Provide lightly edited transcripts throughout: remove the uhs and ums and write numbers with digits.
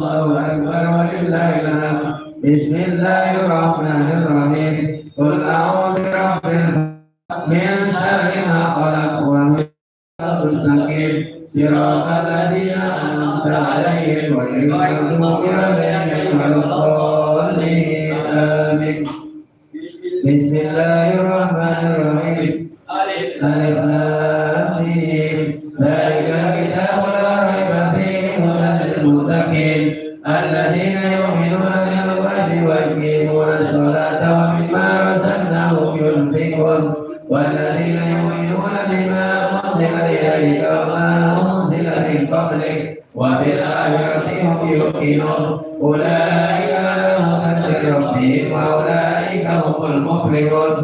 الله أكبر ولله الحمد. بسم الله الرحمن الرحيم. قل أعوذ برب الفلق من شر ما خلق ومن شر السكين صراط الذين أنعمت عليهم غير المغضوب عليهم ولا الضالين آمين. بسم الله الرحمن الرحيم. ألف لام ميم. ذلك الكتاب لا ريب فيه هدى للمتقين الذين يؤمنون بالغيب ويقيمون الصلاة ومما رزقناهم ينفقون والذين يؤمنون بما أنزل إليك وما أنزل من قبلك وبالآخرة هم يوقنون أولئك على هدى من ربهم وأولئك هم المفلحون.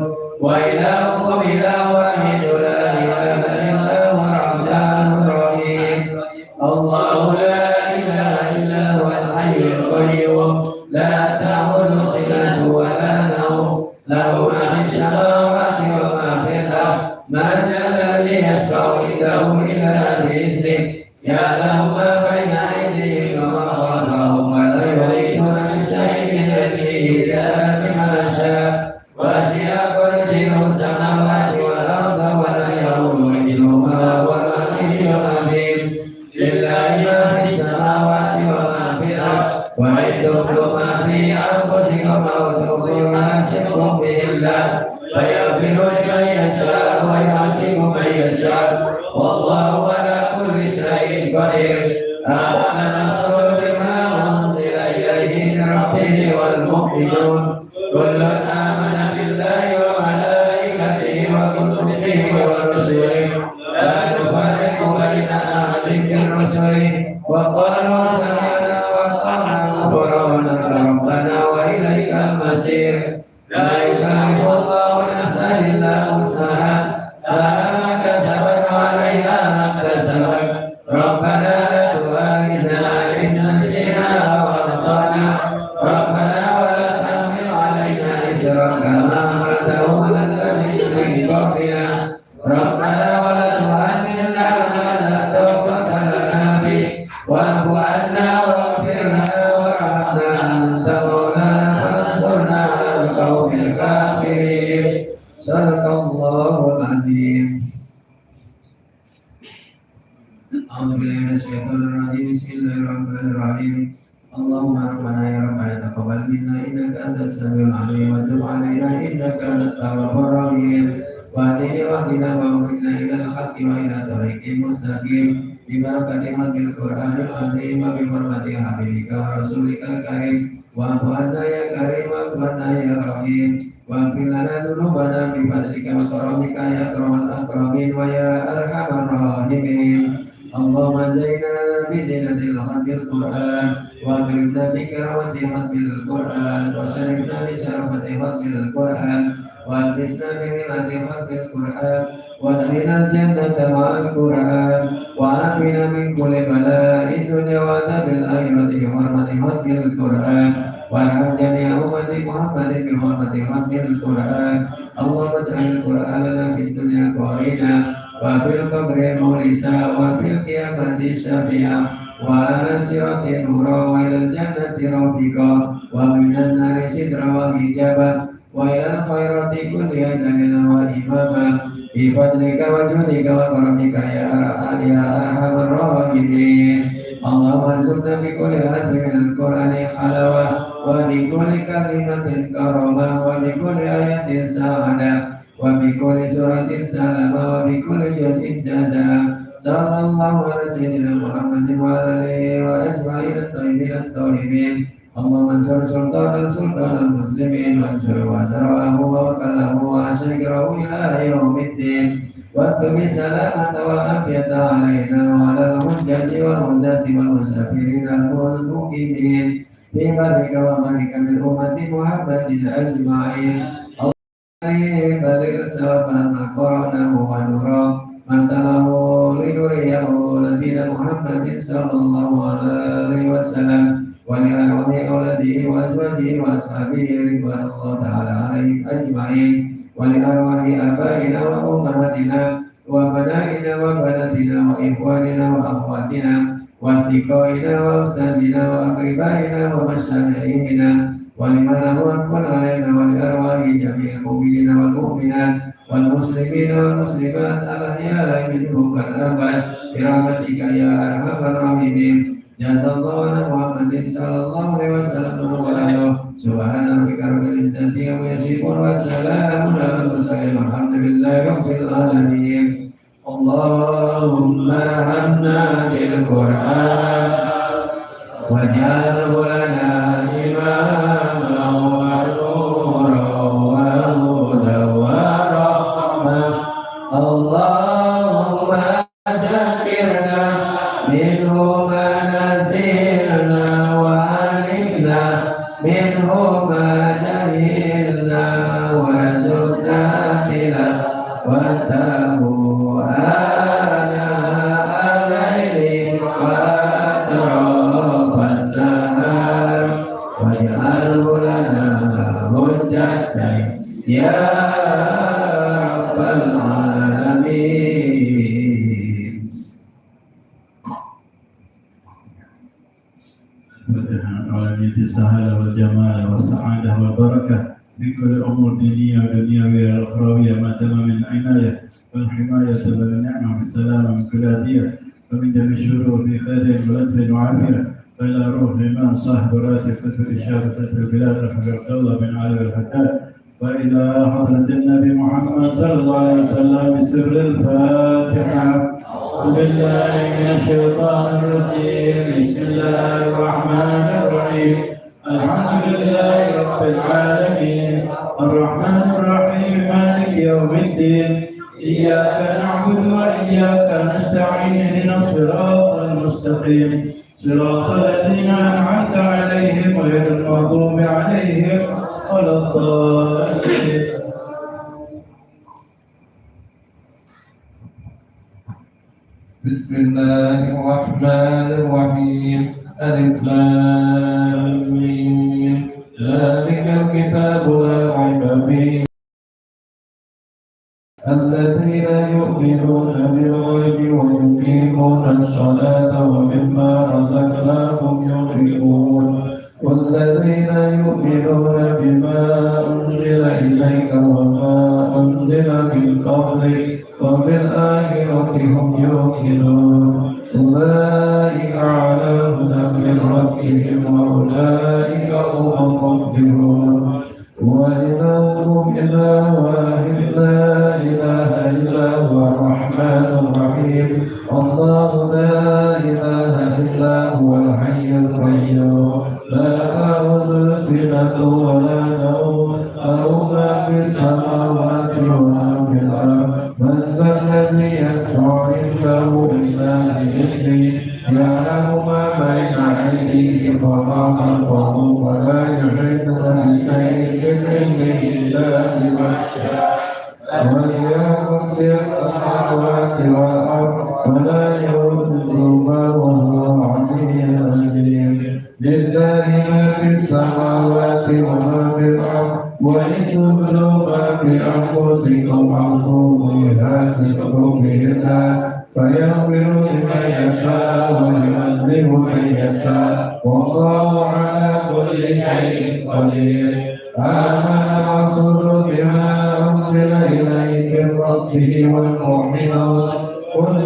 وإلهكم إله واحد لا إله إلا هو الرحمن الرحيم. الله لا إله إلا هو الحي القيوم لا تأخذه سنة ولا نوم له ما في السماوات وما في الأرض. من الذي يشفع عنده إلا بإذنه يعلم ما بين أيديهم وما خلفهم ولا يحيطون بشيء من علمه إلا بما شاء. وسع كرسيه السماوات والأرض ولا يؤوده حفظهما وهو العلي العظيم. لله ما في السماوات وما في الأرض وإن تبدوا ما في أنفسكم أو تخفوه يحاسبكم به الله فيغفر لمن يشاء ويعذب من يشاء والله على كل شيء قدير. آمن الرسول بما أنزل إليه من ربه والمؤمنون كل آمن بالله وملائكته وكتبه ورسله لا نفرق بين أحد من رسله وقالوا سمعنا وأطعنا غفرانك ربنا وإليك المصير. لا يكلف الله نفسا إلا وسعها لها ما كسبت وعليها ما اكتسبت. ربنا لا تؤاخذنا إن نسينا أو أخطأنا ربنا ولا تحمل علينا إصرا كما حملته على الذين من قبلنا ربنا ولا تحملنا ما لا طاقة لنا به واعف عنا واغفر لنا وارحمنا أنت مولانا فانصرنا على القوم الكافرين. صدق الله العظيم. أعوذ بالله من الشيطان الرجيم. بسم الله الرحمن الرحيم. اللهم ربنا يا ربنا تقبل منا إنك أنت السميع العليم وتب علينا إنك أنت التواب الرحيم. واهدنا ووفقنا إلى الحق وإلى طريق مستقيم ببركة حق القرآن العظيم وبحرمة حبيبك ورسولك الكريم. واعف عنا يا كريم واعف عنا يا رحيم واغفر لنا ذنوبنا بفضلك وكرمك يا أكرم الأكرمين ويا أرحم الراحمين. اللهم زينا بزينة الحق القرآن وأكرمنا بكرامة حق القرآن وشرفنا بشرفة حق القرآن وألبسنا بغنى حق القرآن وادخلنا الجنة مع القرآن وعافنا من كل بلاء الدنيا وعذاب الآخرة بحرمة حق القرآن وارحم جميع أمة محمد بحرمة حق القرآن. اللهم اجعل القرآن لنا في الدنيا قرينا وفي القبر مورثا وفي القيامة شفيعا وعلى الصراط نورا وإلى الجنة رفيقا ومن النار سترا وحجابا وإلى الخيرات كلها دليلا وإماما بفضلك وجودك وكرمك يا أرحم الراحمين. اللهم ارزقنا بكل حرف من القرآن حلاوة وبكل كلمة كرامة وبكل آية سعادة وبكل سورة سلامة وبكل جزء جزاء. صلى الله على سيدنا محمد وعلى آله وأجمعين الطيبين الطاهرين. اللهم انصر سلطان المسلمين وانصر وزرعه وكله وشكره إلى يوم الدين واكتب السلامة والعافية علينا وعلى الحجة والعزاة والمسافرين المقيمين في بارك وبارك من أمة محمد أجمعين. اللهم بارك سوف ما قرأناه ونورا ما تلاه لنريه نبينا محمد صلى الله عليه وسلم ولأرواح أولاده وأزواجه وأصحابه رضوان الله تعالى عليهم أجمعين ولأرواح آبائنا وأمهاتنا وبنائنا وبناتنا وإخواننا وأخواتنا وأصدقائنا وأستاذنا وأقربائنا ومشايخنا ولمن هو أكبر علينا ولأرواح جميع المؤمنين والمؤمنات والمسلمين والمسلمات الأحياء منهم والأموات برحمتك يا أرحم الراحمين. جزا الله عن محمد صلى الله عليه وسلم وعلى سبحان ربك رب العزة عما يصفون وسلام على المرسلين والحمد لله رب العالمين. اللهم ارحمنا بالقرآن واجعله لنا إماما ونورا وهدى ورحمة. اللهم ذكرنا منه ما نسينا وعلمنا منه ما جهلنا وارزقنا تلاوته آناء الليل وأطراف النهار واجعله لنا حجة يا رب العالمين. على السهالة والجمال والسعادة والبركة في كل أمور دينية ودنيوية وأخروية ما تم من عناية والحماية والنعمة والسلامة من كل أذية ومن جميع الشرور في خير ولطف وعافية فإلى روح الإمام صاحب راتب فتح الإشارة فتح البلاد رحمه الله بن علي الحداد وإلى حضرة النبي محمد صلى الله عليه وسلم بسر الفاتحة. بالله من الشيطان الرجيم. بسم الله الرحمن الرحيم. الحمد لله رب العالمين الرحمن الرحيم مالك يوم الدين إياك نعبد وإياك نستعين اهدنا الصراط المستقيم صراط الذين أنعمت عليهم غير المغضوب عليهم ولا الضالين. بسم الله الرحمن الرحيم. ألف لام ميم ذلك الكتاب لا ريب فيه الذين يؤمنون بالغيب ويقيمون الصلاة ومما رزقناهم ينفقون والذين يؤمنون بما أنزل إليك وما أنزل من قبلك وبالآخرة هم يوقنون أولئك على هدى من ربهم وأولئك هم المفلحون. وإلهكم إله واحد لا إله إلا هو الرحمن الرحيم. الله لا إله إلا هو الحي القيوم لا تأخذه سنة ولا نوم له ما في السماوات وما في الأرض. من ذا الذي يشفع عنده إلا بإذنه يعلم ما بين أيديهم وما خلفهم ولا يحيطون بشيء من علمه إلا بما شاء. وسع كرسي السماوات والأرض ولا يؤوده وهو العلي العظيم. لله ما في السماوات وما في الأرض وإن تبدوا ما في أنفسكم أو تخفوه يحاسبكم به الله فيغفر لمن يشاء ويعذب من يشاء والله على كل شيء قدير. آمن الرسول بما أنزل إليه من ربه والمؤمنون كل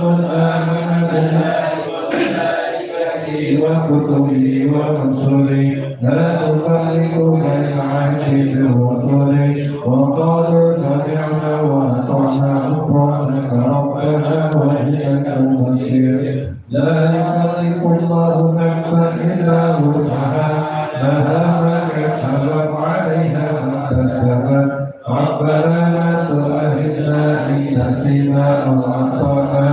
آمن بالله وملائكته وكتبه ورسله لا نفرق بين أحد من رسله وقالوا سمعنا وأطعنا غفرانك ربنا وإليك المصير. لا يكلف الله نفسا إلا وسعها لها ما كسبت عليها ما كسبت. ربنا لا تؤاخذنا إن نسينا أو أخطأنا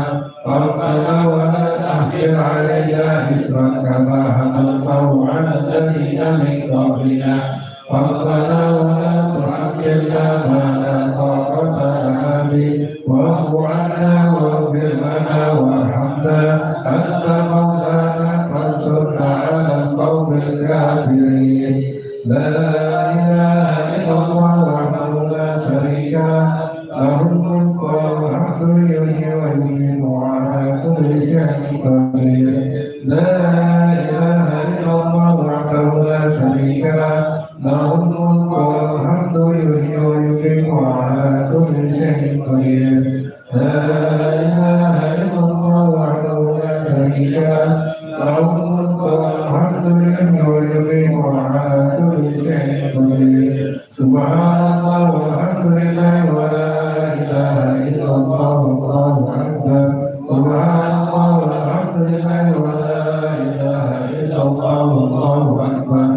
ربنا ولا تحمل علينا إصرا كما حملته على الذين من قبلنا ربنا ولا تحملنا ما لا طاقة لنا به واعف عنا واغفر لنا وارحمنا أنت مولانا فانصرنا على القوم الكافرين. لا إله إلا الله وحده لا شريك له له الملك والحمد يحيي ويميت وعلى كل شيء قدير. لا والله أكبر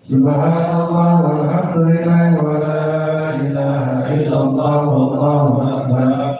سبحان الله والحمد لله ولا إله إلا الله والله أكبر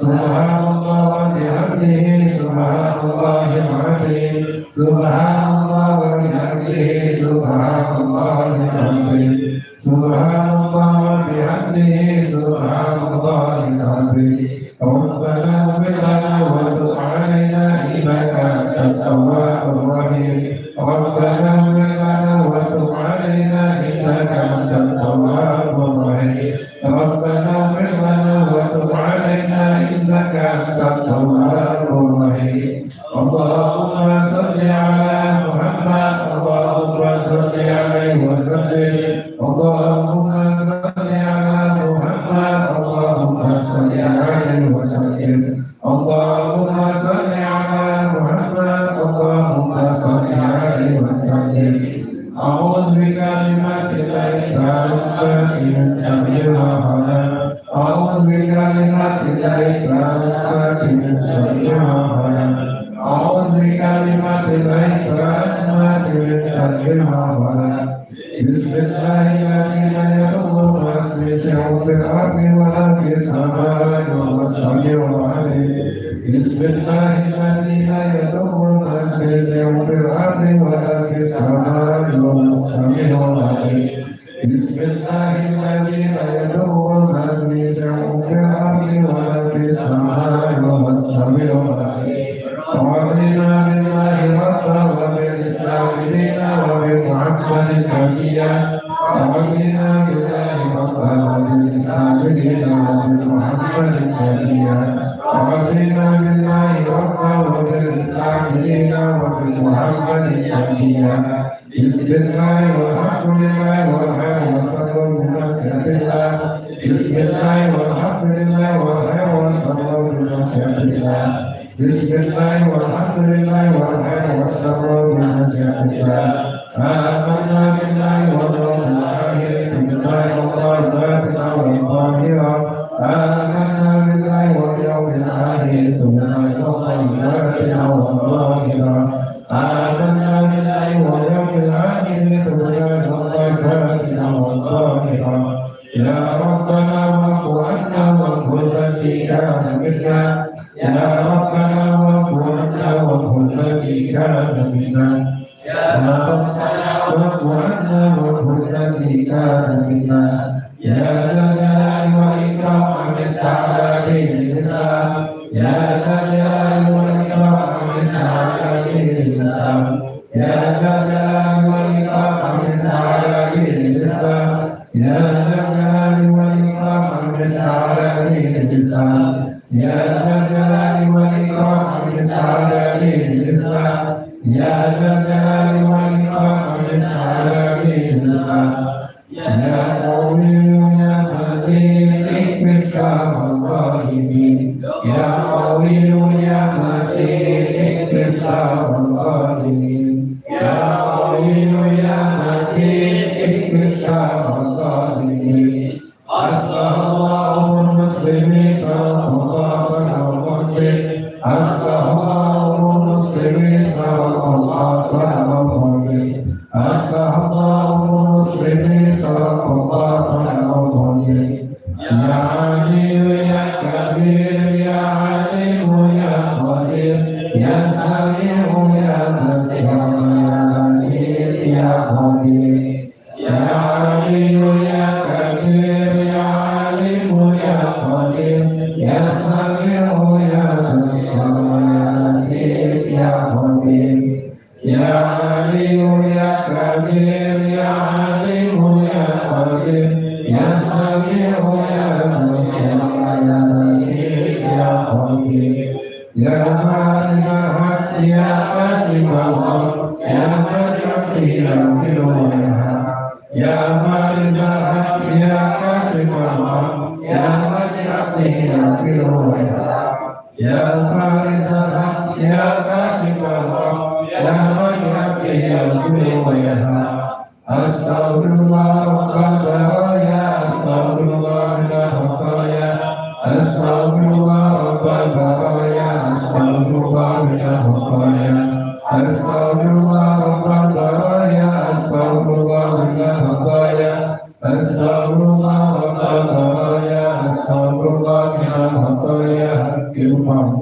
سبحان الله وبحمده سبحان الله العظيم سبحان الله وبحمده سبحان الله العظيم سبحان الله وبحمده سبحان الله العظيم ربنا اغفر لنا وتب علينا إنك أنت التواب الرحيم ربنا اغفر لنا وتب علينا إنك أنت التواب الرحيم ربنا اغفر لنا وتب علينا إنك أنت التواب الرحيم اللهم صل على محمد اللهم صل عليه وسلم اللهم صل على محمد اللهم صل عليه وسلم اللهم صل على محمد اللهم صل عليه وسلم أعوذ بكلمات الله التامة من شر ما خلق أعوذ بكلمات الله التامة من شر ما خلق أعوذ بكلمات الله التامة من شر ما خلق بسم الله الذي لا يضر مع اسمه في الأرض ولا في السماء وهو السميع العليم بسم الله الذي لا يضر مع اسمه في الأرض ولا في السماء وهو السميع العليم بسم الله الذي لا يضر مع اسمه في الأرض ولا في السماء وهو السميع العليم رضينا بالله ربا وبالإسلام دينا وبمحمد نبيا رضينا بالله ربا وبالإسلام دينا وبمحمد نبيا رضينا بالله ربا وبالإسلام دينا وبمحمد نبيا بسم الله والحمد لله والخير وصلى بنصرة الله بسم الله والحمد لله والخير وصلى بنصرة الله بسم الله والحمد لله والخير والصبر بنصرة الله آمنا بالله واليوم الآخر بالله والله الباطن والظاهرة آمنا بالله واليوم الآخر بالله والله الباطن والظاهرة آمنا بالله واليوم الآخر بالله والله الباطن والظاهرة يا ربنا واغفر عنا واغفر الذي كان منا يا ربنا واغفر عنا واغفر الذي كان منا يا ربنا واغفر عنا واغفر الذي كان منا يا ذا الجلال والإكرام بالسعادة بالإسلام يا ذا الجلال والإكرام بالسعادة بالإسلام يا ذا الجلال والإكرام بالسعادة بالإسلام يا ذا الجلال والإكرام بالسعادة بالإسلام يا ذا الجلال والإكرام بالسعادة بالإسلام يا ذا الجلال والإكرام بالسعادة بالإسلام يا قوي يا متين اكفر شر الظالمين يا قوي يا متين اكفر شر الظالمين يا قوي يا متين اكفر شر الظالمين أصلح الله المسلمين صلى الله عليه وسلم أصلح الله المسلمين صلى الله عليه وسلم أصلح الله المسلمين صلى الله عليه وسلم يا عليم يا كبير يا عليم يا قدير يا سميع يا بصير يا لطيف يا خبير يا عليم يا كبير يا عليم يا قدير يا سميع يا بصير يا لطيف يا خبير يا عليم يا كبير يا عليم يا قدير يا سميع يا بصير يا لطيف يا خبير يا مالك الحق يا قاسم الحق يا مالك يغفر يا مالك الحق يا قاسم الحق يا مالك يغفر يا مالك الحق يا قاسم الحق يا مالك يغفر أستغفر الله وقدر أستغفر الله من الخطايا أستغفر الله وقدر أستغفر الله من الخطايا أستغفر الله وقدر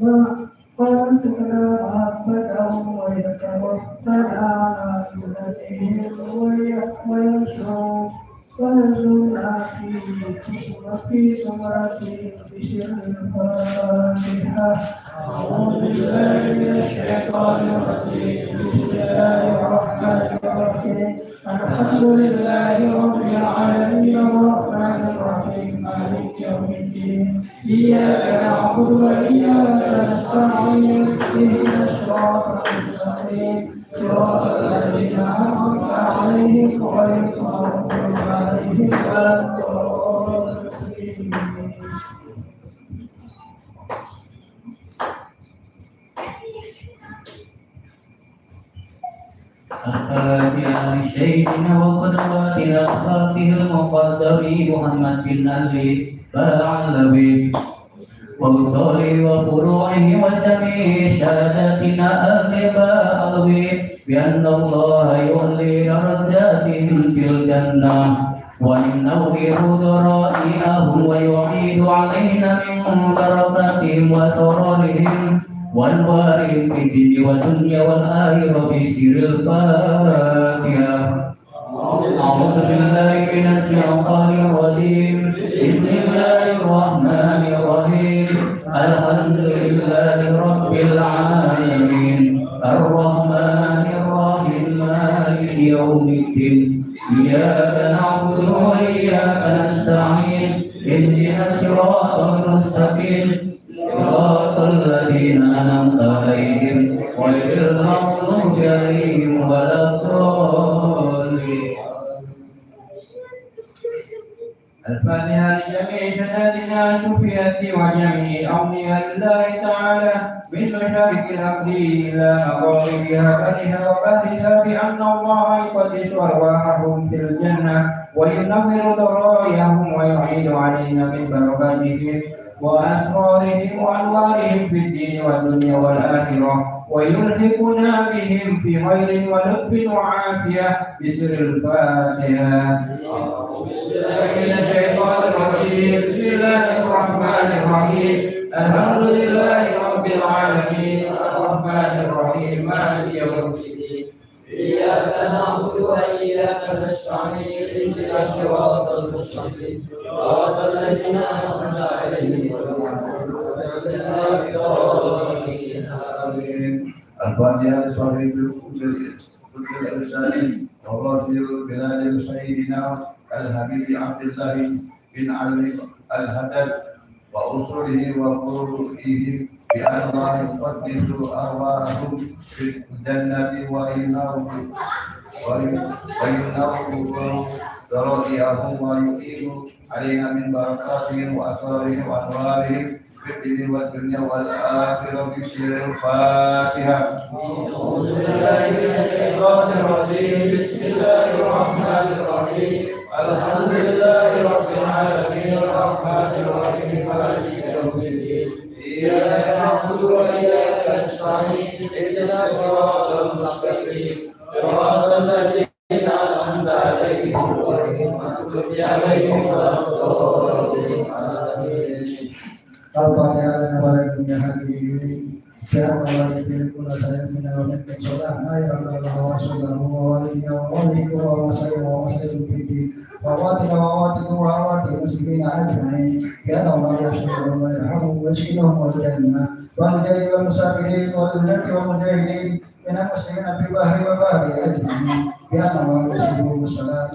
وأنتنا محبتهم ويتوفنا على سنتهم ويرزقنا في ثمرتهم بشر الفاتحة. أعوذ بالله من الشيطان الرجيم. بسم الله الرحمن الرحيم. الحمد لله رب العالمين الرحمن الرحيم مالك يوم الدين. إياك نعبد وإياك نستعين. اهدنا الصراط المستقيم صراط الذين أنعمت عليهم غير المغضوب عليهم ولا الضالين. الفاتحة لشيخنا وقدواتنا الفاتح المقدم محمد بن علي فعلوي وأصوله وفروعه وجميع شهاداتنا أهل بأن الله يولي درجاتهم في الجنة وينور ذرائهم ويعيد علينا من بركاتهم وسرورهم وانوارهم في الدين والدنيا والآخرة بسر الفاتحة. أعوذ بالله من الشيطان الرجيم. بسم الله الرحمن الرحيم. الحمد لله رب العالمين الرحمن الرحيم مالك يوم الدين. إياك نعبد وإياك نستعين. اهدنا الصراط المستقيم صراط الذين أنعمت عليهم غير المغضوب عليهم ولا الضالين. الفاتحة لجميع شهادنا شفيت وجميع أمنية الله تعالى من مشارق الأرض إلى مغاربها بنها وبهرها بأن الله يقدس أرواحهم في الجنة وينور ضرائرهم ويعيد علينا من بركاتهم وأسرارهم وأنوارهم في الدين والدنيا والآخرة ويلحقنا بهم في خير ولطف وعافية بسر الفاتحة. من الشيطان الرجيم. بسم الله الرحمن الرحيم. الحمد لله رب العالمين الرحمن الرحيم مالك يوم الدين. إياك نعبد وإياك نستعين. اهدنا الصراط المستقيم صراط الذين أنعمت عليهم غير المغضوب عليهم. الفاتحة لصاحب الإرسال وغافر البلاد سيدنا الحبيب عبد الله بن علي الهدد وأصوله وفروعه بأن الله يقدس أرواحهم في الجنة وينور ذرائعهم ويؤيد علينا من بركاتهم وأسرارهم وأنوارهم في الدين والدنيا والآخرة بسر الفاتحة. أعوذ بالله من الشيطان الرجيم. بسم الله الرحمن الرحيم. الحمد لله رب العالمين الرحمن الرحيم مالك يوم الدين. إياك نعبد وإياك نستعين. اهدنا الصراط المستقيم صراط الذين أنعمت عليهم غير المغضوب عليهم ولا الضالين. الفاتحة لنبأ الدنيا حكيم. كان والدين كل شيء من ومنك صلاح ما يرى الله ورسوله ووليه ووليه وسيد في الدين وواتنا ووات المسلمين أجمعين. كان الله يرحمهم ويرحمهم ويسكنهم الجنة والمجاهدين والمسافرين والذات والمجاهدين من المسلمين في البحر والبحر أجمعين. كان الله يسلمهم السلام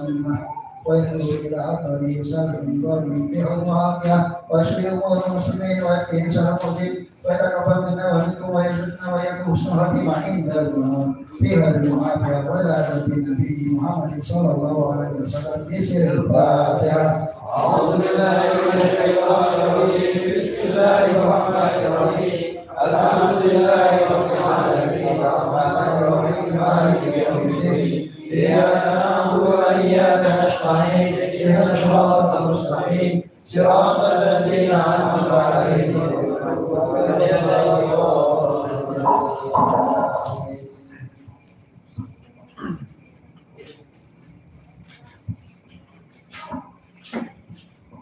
ويخرج إلى عقله يسالك من ظالم بها وعافية ويشفي أمور المسلمين ويكفيهم سلام الدين ويتقبل منا ومنكم ويرزقنا ويكون سهرة عند الموت فيها المعافية ولا تدين به محمد صلى الله عليه وسلم بسر الفاتحة. أعوذ بالله من الشيطان الرجيم. بسم الله الرحمن الرحيم. الحمد لله رب العالمين الرحمن الرحيم مالك يوم الدين. إياك نعبد وإياك نستعين. اهدنا الصراط المستقيم صراط الذين أنعمت عليهم غير المغضوب عليهم ولا الضالين.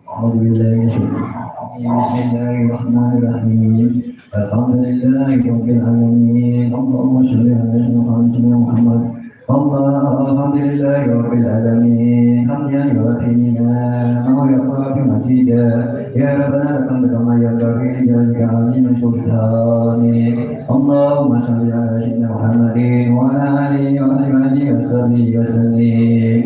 أعوذ بالله من الشيطان الرجيم. بسم الله الرحمن الرحيم. الحمد لله رب العالمين اللهم صل على سيدنا محمد الحمد لله رب العالمين حمدا يوافي نعمه ويكافئ مزيدا يا ربنا لك الحمد كما ينبغي لجلالك عظيم سلطانك اللهم صل على سيدنا محمد وعلى اله وصحبه وصحبه وسلم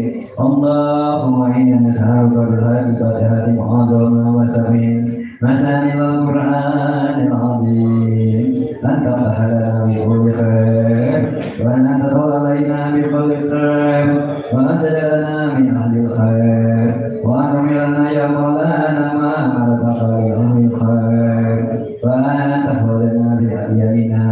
اللهم انا نسالك بخير هذه معظمه وسبيل مسامع القرآن العظيم أن تفتح لنا بكل خير وأن تدخل علينا بكل خير وأن تجعلنا من أهل الخير وأن تملنا يا مولانا ما أمرت خير أهل الخير وأن تحفظنا بأدياننا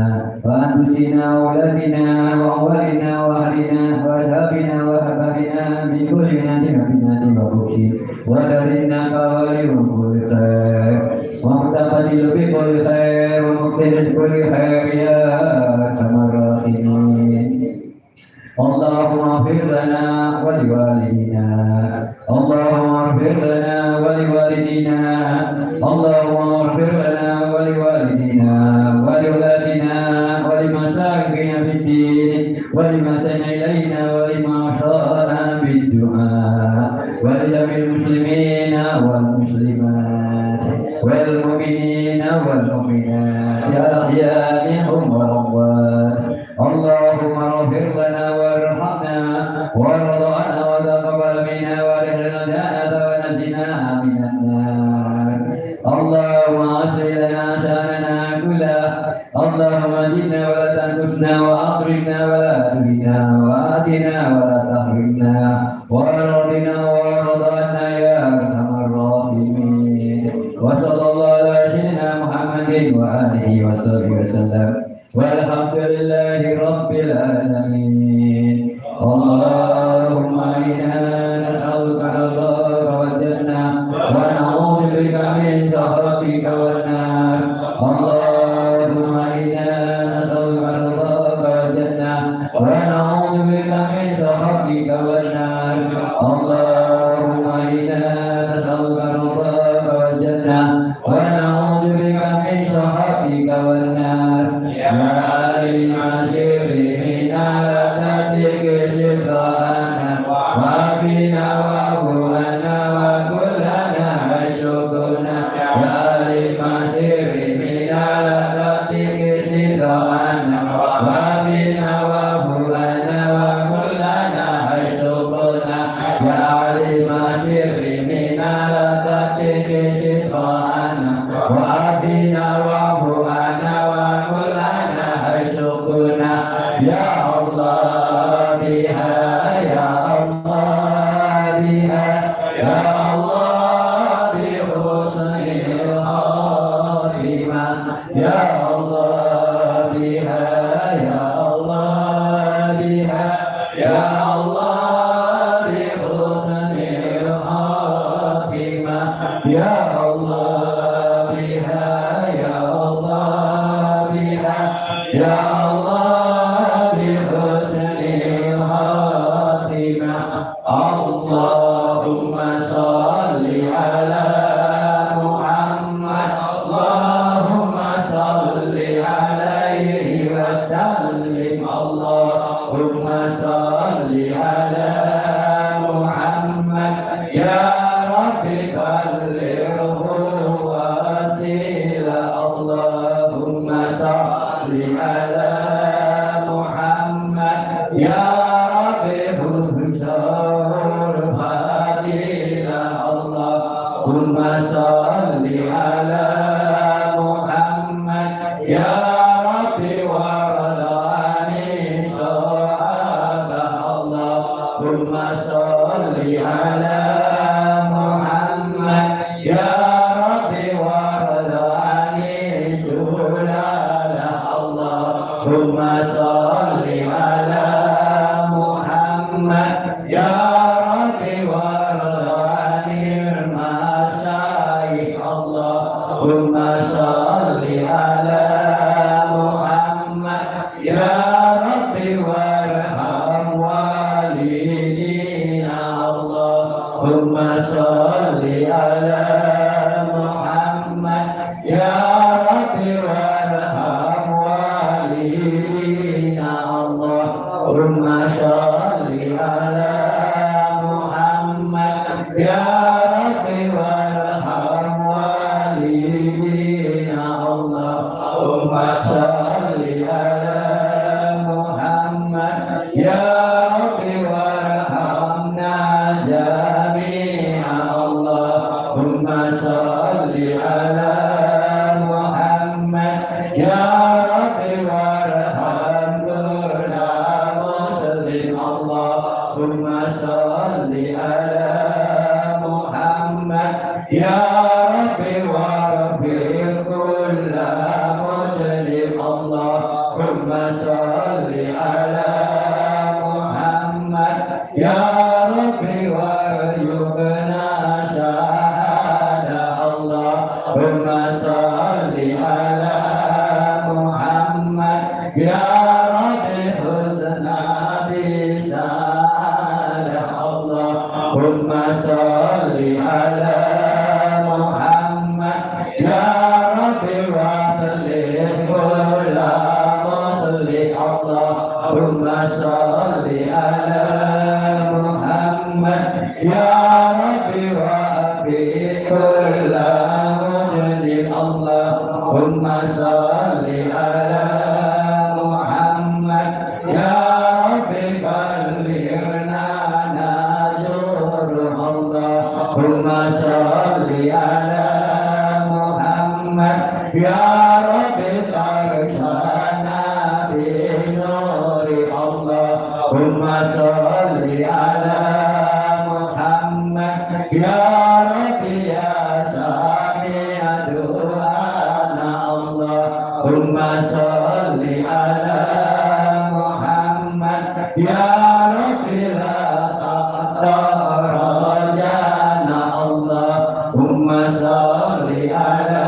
وأن تسينا أولادنا وأولنا وأهلنا وأصحابنا وأحبابنا من كل نعمة وبؤس وكرمنا قوارب كل خير ومتقدم بكل خير ومقتدر بكل خير يا ارحم الراحمين اللهم اغفر لنا ولوالدينا اللهم اغفر لنا ولوالدينا اللهم اغفر لنا ولوالدينا ولأولادنا ولمشايخنا في الدين ولما سن إلينا ولما أشارنا بالدعاء ولجميع المسلمين والمسلمات والمؤمنين والمؤمنات الأحياء منهم والأموات اللهم اغفر لنا وارحمنا وارض عنا وتقبل منا وادخلنا الجنة ونجنا من النار اللهم اصلح لنا شأننا كله اللهم زدنا ولا تنقصنا وأكرمنا ولا تهنا وآتنا ولا تحرمنا وارضنا وارض عنا يا أرحم الراحمين وصلى الله على سيدنا محمد وآله وصحبه وسلم والحمد لله رب العالمين اللهم إنا نسألك رضاك والجنة ونعوذ بك من سخطك والنار اللهم إنا نسألك رضاك والجنة ونعوذ بك من سخطك والنار اللهم إنا نسألك رضاك والجنة ونعوذ بك من سخطك والنار يا عالم السر منا لا تهلك سرنا وعافنا وعفونا وكلنا وشكرنا يا عالم السر منا لا تهلك سرنا وعافنا وعفونا وكلنا وشكرنا يا عالم السر منا لا تهلك سرنا وعافنا وعفونا وكلنا وشكرنا يا الله بها يا الله بها يا الله بحسن الخاتمة يا الله بها يا الله بها يا الله بحسن الخاتمة يا الله بها يا الله بها يا الله بحسن الخاتمة اللهم صل على محمد اللهم صل عليه وسلم اللهم صل على محمد يا رب بلغه الوسيلة اللهم صل على محمد يا رب بشر فضيلة اللهم صل على محمد يا رب وارض عن الصحابة اللهم صل على محمد يا رب وارض عن السلالة اللهم صل على محمد يا رب وارض عن المشايخ اللهم صل على محمد يا رب وارحم والدينا اللهم صل على محمد يا رب وارحم salli ala Muhammad ya Rabbi warhamna muslim Allahumma salli ala Muhammad ya Rabbi warfir kulla muslim Allahumma salli ala Muhammad ya Rabbi waryubna syahada Allahumma salli ala Muhammad ya Rabbi husna bisada Allahumma salli ala Muhammad ya Rabbi waslih kulla muslim Allahumma salli ala Muhammad ya Rabbi wa'afi kulla mujlim Allahumma salli ala Muhammad ya Rabbi ballighna najur Allahumma salli ala Muhammad ya Rabbi tarshana binuri Allahumma salli ala Muhammad ya Rabbi ya sami'a du'ana Allahumma salli ala Muhammad ya Rabbi la taqtarajana Allahumma salli ala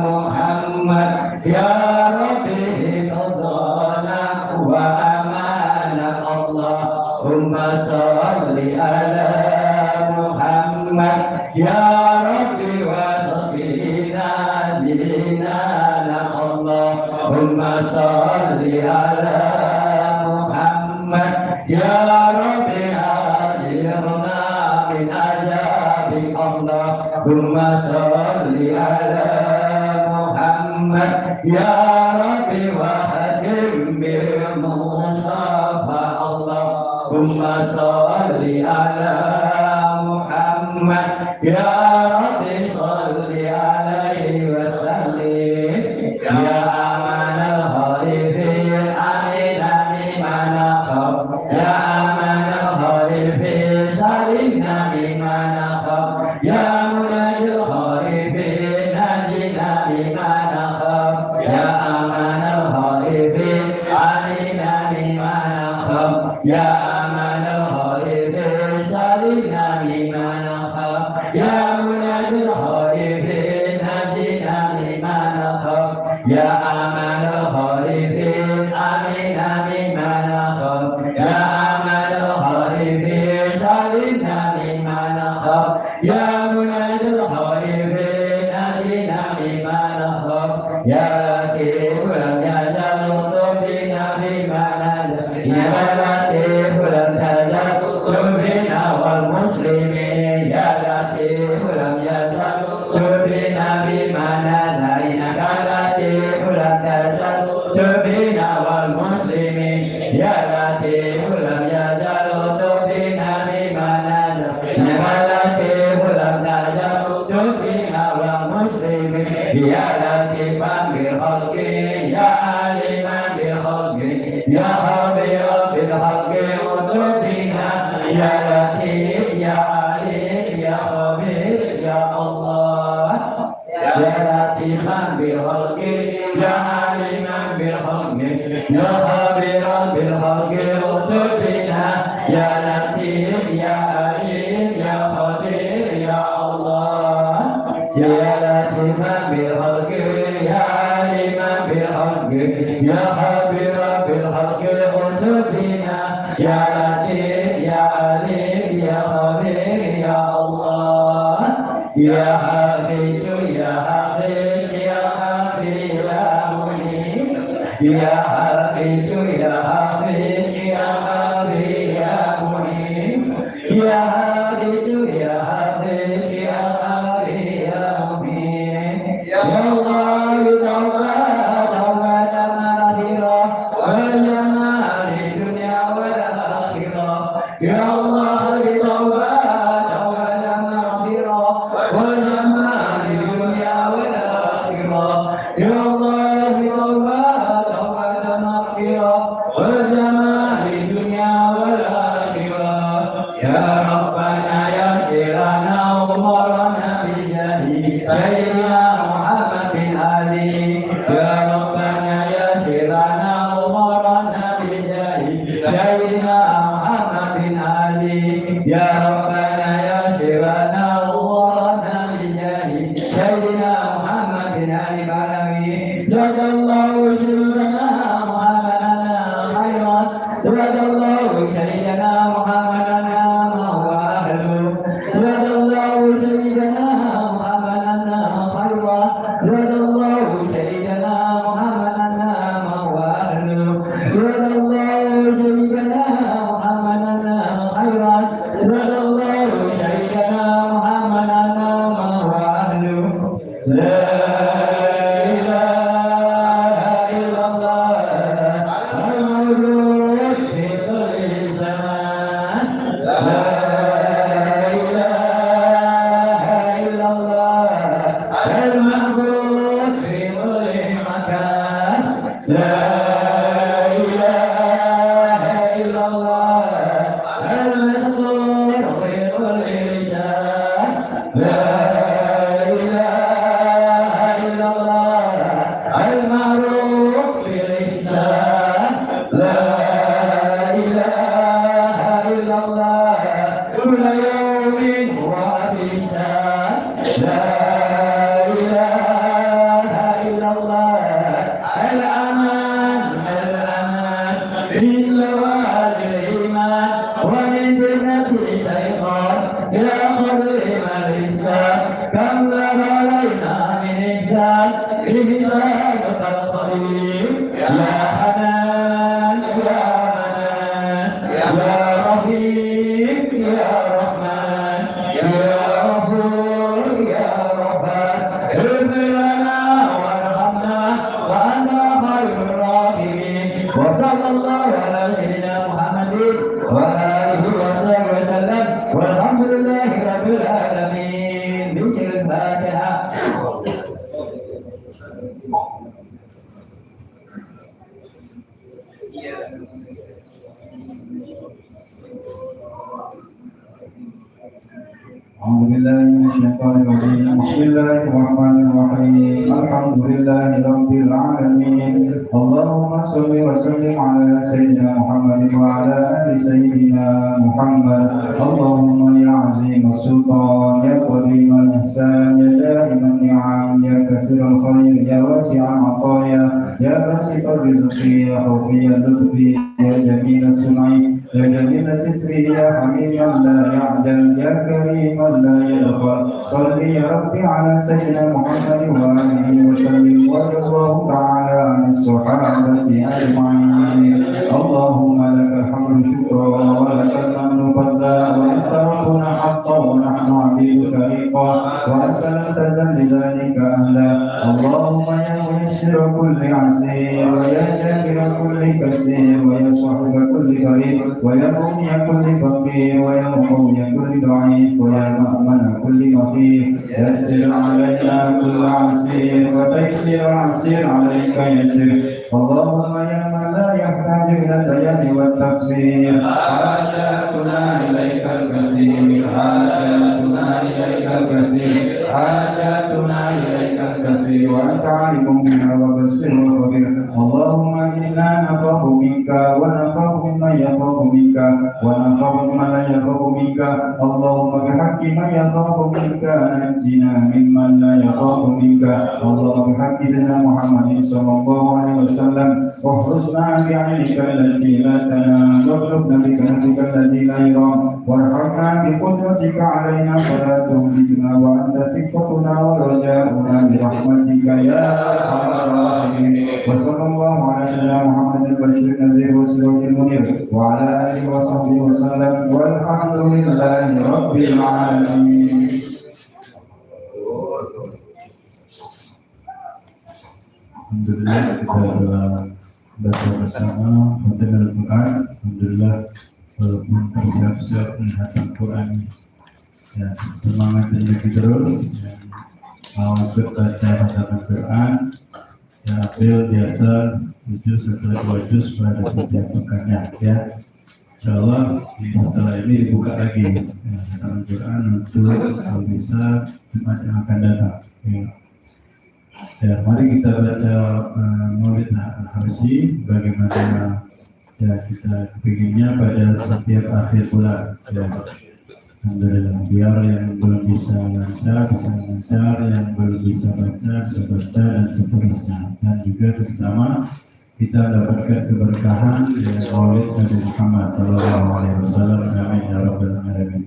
Muhammad ya Rabbi hifdhana wa amana Allahumma salli ala Muhammad ya Rabbi wasqina dinana Allahumma salli ala Muhammad ya Rabbi ajirna min azabi Allahumma salli ala Muhammad ya Rabbi wahdim bil musafa Allahumma salli ala Muhammad ya Rabbi salli alaihi wa sallim ya amanal khalifin amina mimana khab ya amanal khalifin salimna mimana khab ya munajil khalifin najina mimana khab ya amanal khalifin amina mimana khab ya amanal khalifin salimna mimana khab ya munajil khalifin najina mimana khab ya amanal khalifin amina mimana khab ya amanal khalifin salimna mimana khab ya munajil khalifin najina mimana khab ya latif lam yazal tubina bimana ya latif lam yazal tubina wal muslimin ya latif lam yazal tubina bimana innaka latif lam yazal tubina wal muslimin ya latif lam yazal tubina bimana innaka latif lam yazal tubina wal muslimin ya latifan bil khalqi ya aliman bil khalqi ya khabiran bil khalqi tubina ya latif ya alim ya khabir ya Allah ya latifan bil khalqi ya aliman bil khalqi ya khabiran bil khalqi tubina ya latif ya alim ya khabir ya Allah ya latifan bil khalqi ya aliman bil khalqi ya khabiran bil khalqi tubina ya latif ya alim ya khabir ya Allah ya hafiz ya hafiz ya hafiz ya munib ya hafiz ya hafiz ya hafiz ya munib ya hafiz ya hafiz ya hafiz ya munib ya Allah tawbah tawbah maghfirah wa jamal dunya wal akhirah ya Allah tawbah tawbah maghfirah wa Ya Rabbana yassir lana umurana bi jahi Sayyidina Muhammad bin Ali. Ya Rabbana yassir lana umurana bi jahi Sayyidina Muhammad bin Ali. Ya Rabbana yassir lana umurana bi jahi Sayyidina Muhammad bin Ali Balawi. Jazallahu sayyidina Muhammadana khairan. Jazallahu sayyidina Muhammadana wa ahlu. Jazallahu sayyidina Muhammadana khairan. Jazallahu sayyidina Muhammadana wa ahlu. Jazallahu sayyidina Muhammadana khairan. Jazallahu sayyidina Muhammadana wa ahlu. La Bismillahirrahmanirrahim. Alhamdulillahirabbil alamin. Allahumma shalli wa sallim ala sayyidina Muhammad wa ala ali sayyidina Muhammad. Allahumma ya azim as-sultan ya qadim al-ihsan ya daim an-ni'am ya kasir al-khair ya wasi' al-ataya ya basit al-rizqi ya khafi al-lutfi ya jamil as-sun'i ya jamil as-sitri ya hamid la ya'jal ya karim la yadkhal. Salli ya Rabbi ala sayyidina Muhammad wa alihi wa sallim wa radiyallahu ta'ala an as-sahabati ajma'in. Allahumma lakal hamdu syukran wa lakal hamdu fadla wa anta rabbuna haqqan wa nahnu 'abduka riqan wa anta lam tazal lidhalika ahla. Allahumma ya muyassir kulli 'asir wa ya jabir kulli kasir wa ya sahib kulli gharib wa ya mughni kulli faqir wa ya muqawwi kulli da'if wa ya ma'man kulli مخيف يسر علينا كل عسير وتيسير عسير عليك يسر. اللهم يا من لا يحتاج الى البيان والتفسير حاجاتنا اليك الكثير حاجاتنا اليك الكثير حاجاتنا اليك الكثير وانت عالم بنا وبصير وخبير. اللهم انا نخاف منك ونخاف ممن يخاف منك ونخاف ممن لا يخاف منك. اللهم بحق من يخاف منك نجنا ممن لا يخاف منك. اللهم بحق سيدنا محمد صلى الله عليه وسلم واحرسنا بعينك التي لا تنام وارزقنا بكرمك الذي لا يرام وارحمنا بقدرتك علينا ولا تهلكنا وانت ثقتنا ورجاؤنا برحمتك يا ارحم الراحمين. وصلى الله على سيدنا محمد البشير النذير والسراج المنير وعلى اله وصحبه وسلم والحمد لله رب العالمين. Alhamdulillah kita baca bersama mendengar Al-Quran. Alhamdulillah walaupun bersiap-siap menghafal Al-Quran ya, semangat tinggi terus dan mau berbaca Al-Quran ya, apel biasa 7 setelah 2 juz pada setiap pekannya ya. Insyaallah setelah ini dibuka lagi Al-Quran untuk kalau bisa Jumat yang akan datang. Ya, mari kita baca Maulid Al-Habsyi bagaimana ya kita bikinnya pada setiap akhir bulan. Ya. Alhamdulillah, biar yang belum bisa lancar, yang belum bisa baca, dan seterusnya. Dan juga terutama kita dapatkan keberkahan dari Maulid Nabi Muhammad SAW. Amin ya Rabbal Alamin.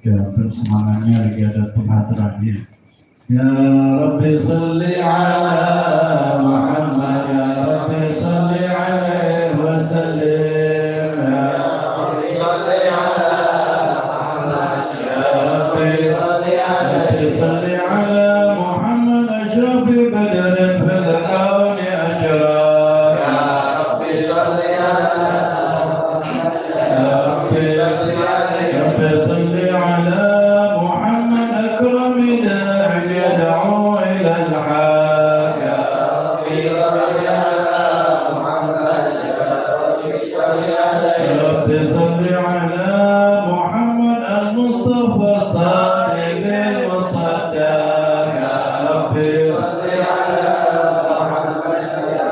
Ya, terus semangatnya lagi ada terakhir. Ya Rabbi salli ala Muhammad, ya Rabbi salli alaihi wa sallim. Ya Rabbi salli ala Muhammad, ya Rabbi salli ala Muhammad ashrafi badarin fil kauni ashraf. Ya Rabbi salli ala Muhammad, ya Rabbi salli ala Muhammad akrami da'i yad'u ila al-haq. Ya Rabbi salli ala Muhammad, ya Rabbi salli ala Muhammad al-Mustafa as-Sadiq al-Musaddaq. Ya Rabbi salli ala Muhammad, ya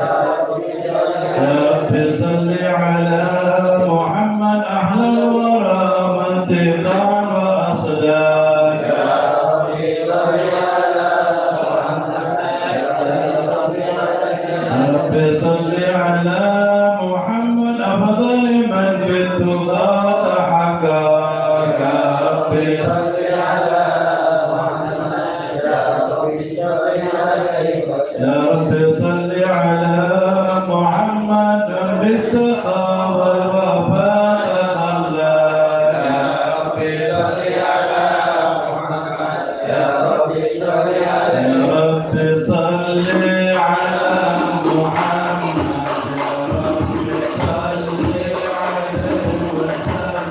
Rabbi salli ala Muhammad ahla al-wara mantiqan wa asdaq. Ya Rabbi salli ala Muhammad, ya Rabbi salli ala Muhammad afdal man bit-tuqa tahaqqaq. Ya Rabbi salli ala Muhammad, ya Rabbi salli alaihi wa sallam. Ya Rabbi salli ala Muhammad bis-saqa wal wafa taqallaq. Ya Rabbi salli ala Muhammad, ya Rabbi salli alaihi. Ya Rabbi salli ala Muhammad, ya Rabbi salli alaihi wa sallam.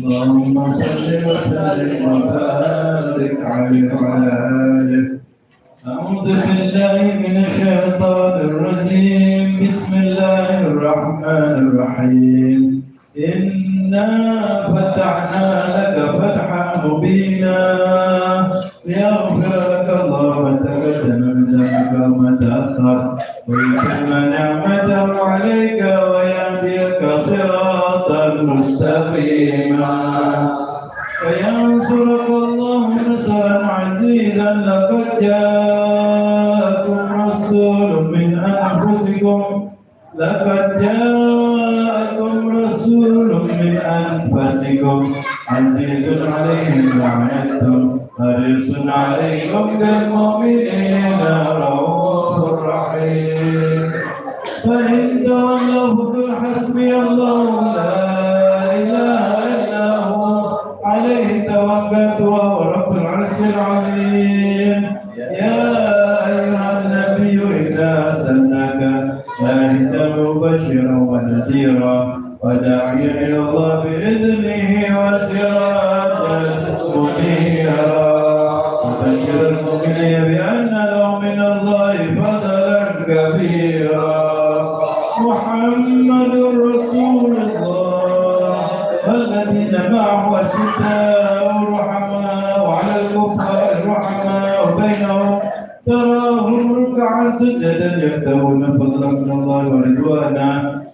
اللهم صل وسلم وبارك عليه وعلى آله. أعوذ بالله من الشيطان الرجيم. بسم الله الرحمن الرحيم. إنا فتحنا لك فتحا مبينا ليغفر لك الله ما تقدم من ذنبك وما تأخر ويتم نعمته عليك ويهديك صراطا مستقيما وينصرك الله نصرا عزيزا. لقد جاءكم رسول من أنفسكم عزيز عليه ما عنتم حريص عليكم بالمؤمنين رؤوف رحيم. فإن تولوا فقل حسبي الله لا إله إلا هو عليه توكلت وهو رب العرش العظيم. يا أيها النبي إنا أرسلناك شاهدا مبشرا ونذيرا وداعيا إلى الله بإذنه وسراجا منيرا وبشر المؤمنين بأن لهم من الله فضلا كبيرا. محمد رسول الله والذين معه أشداء رحماء على الكفار رحماء بينهم تراهم ركعا سجدا يبتغون فضلا من الله ورضوانا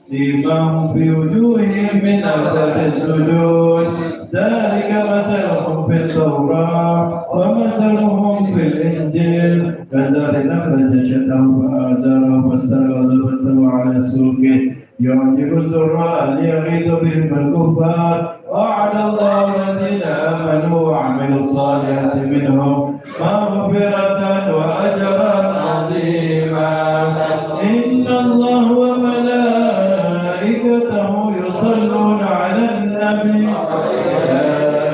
سيماهم في وجوههم من أثر السجود ذلك مثلهم في التوراة ومثلهم في الإنجيل كزرع أخرج شطأه فآزره فاستغلظ فاستوى على سوقه يعجب الزراع ليغيظ بهم الكفار. وعد الله الذين آمنوا وعملوا الصالحات منهم مغفرة وأجرا عظيما. إن الله وملائكته يصلون على النبي يا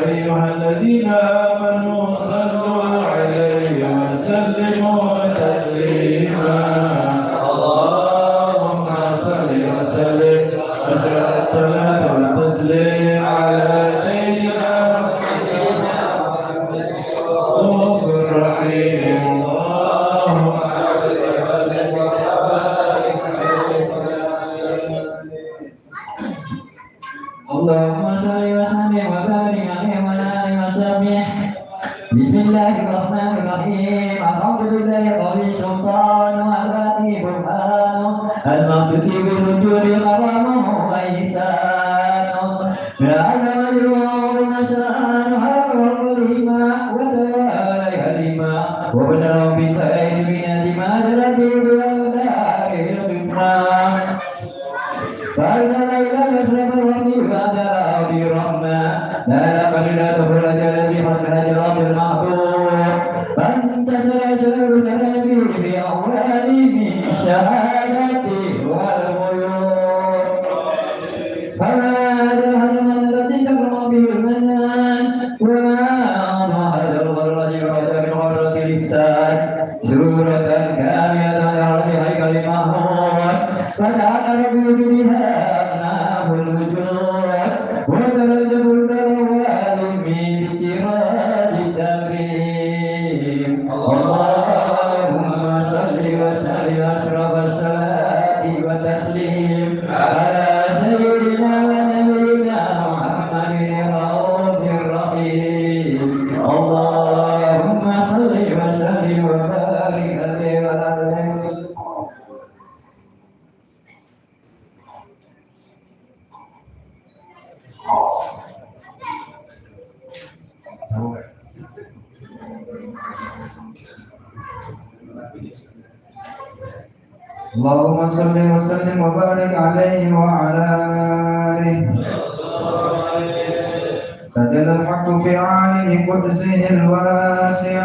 أيها الذين آمنوا صلوا عليه وسلموا تسليما. اللهم صل وسلم وأجعل الصلاة والتسليم على سيدنا محمد الرحيم. اللهم صل وسلم وبارك عليه وعلى آله وصحبه. بسم الله الرحمن الرحيم. الحمد لله قوي السلطان والباقي برهانه المقصود بالوجود كرمه وإحسانه لعل وجهه نشأن هذا الكريم وتعالى كلمة وبشر بالخير من ما جرت بأوداع الإكرام. فأرسل إلى مشرق الوقت فأدراه برحمة لا لقد لا تقول الذي خلقنا لرب المحبوب فانتشر شر سنته بأموال من الشهادة والغيوب. فما أدرى من الذي تكرم به المنان وما أضاء الرجل وهذا من غرة الإفساد سورة كاملة لأرض هيكل محمود فتعالى بوجودها أغناه الوجود وترجم الأموال من اجتراج التكريم. اللهم صل وسلم أشرف الصلاة والتسليم على سيدنا ونبينا محمد الرؤوف الرحيم. اللهم صل وسلم وبارك عليه وعلى آله. اللهم صل وسلم وبارك عليه وعلى آله. تجلى الحق في عالم قدسه الواسع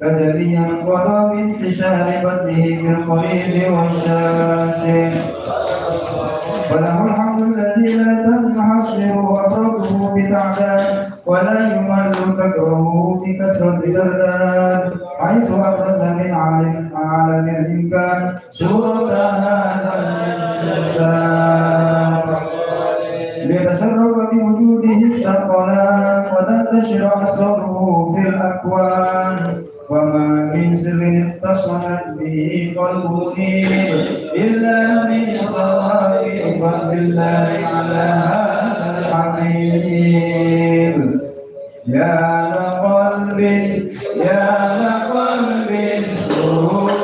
تجليا قضى بانتشار فضله في القريب والشاسع. وله الحمد الذي لا تنحصر وفرده بتعداد ولا يمل كثره بكثرة الأذان حيث أخرج من عالم الإمكان سورة هذا الإنسان ليتسرب ويشرب بوجوده الثقلان وتنتشر أسراره في الأكوان وما من سر اتصلت به قلب منيب إلا من صواب فضل الله على هذا الحبيب يا لقلبي سرور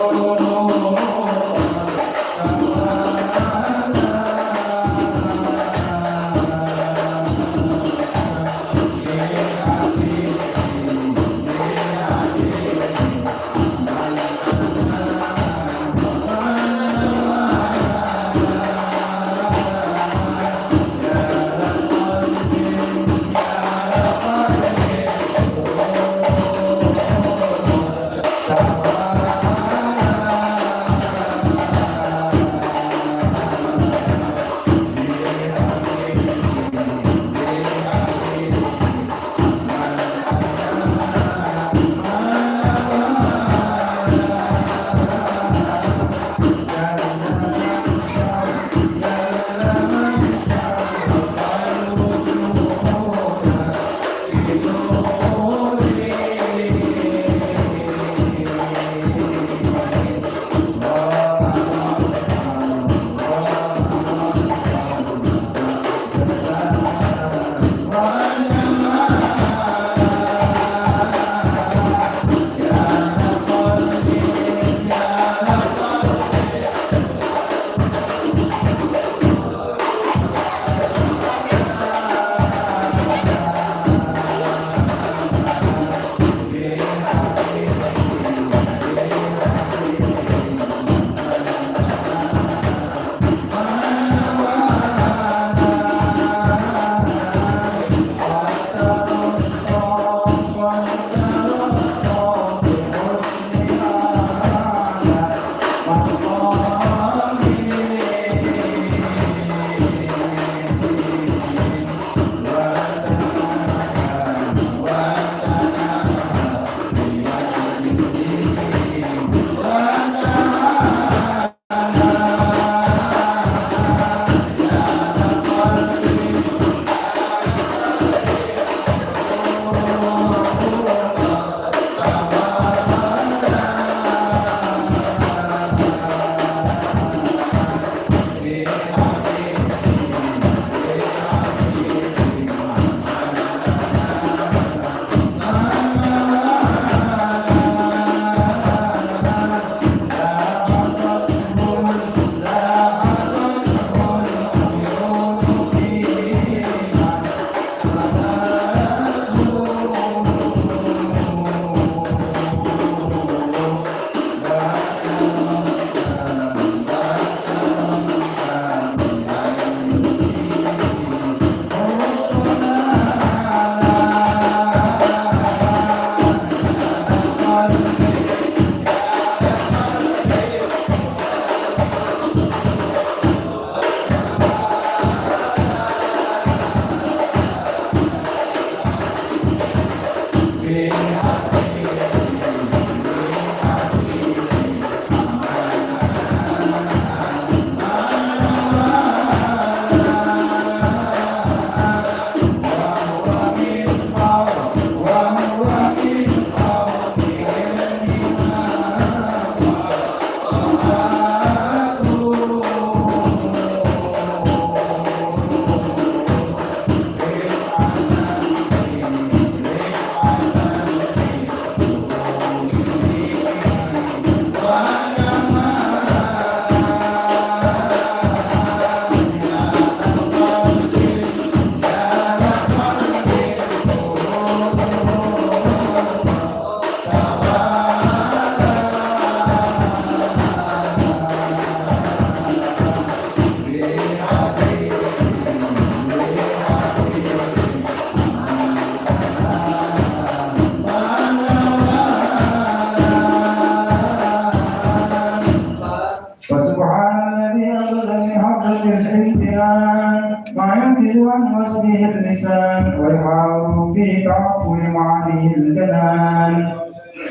عن وصفه اللسان ويحاول في تعطل معانيه الجنان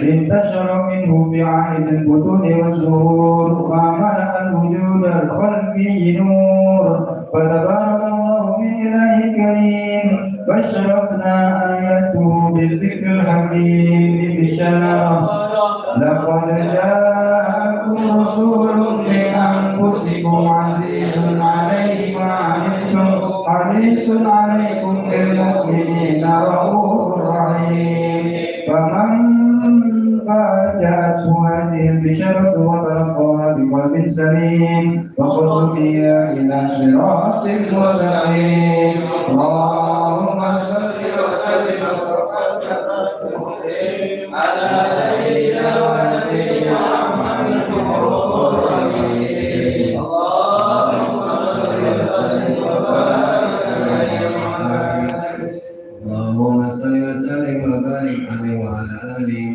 انتشر منه بعين البطون والزهور وملأ الوجود الخلقي نور فتبارك الله من إله كريم فاشرفنا آياته بالذكر الحكيم بشارة لقد جاءكم رسول من أنفسكم عزيز عليه ما عنتم حريص عليكم بالمؤمنين رؤوف رحيم فمن جاءته هذه البشارة وتلقاها بقلب سليم فقد هدي إلى صراط مستقيم اللهم صل وسلم على سيدنا ونبينا محمد اللهم صل وسلم وبارك عليه اللهم صل وسلم وبارك عليه وعلى آله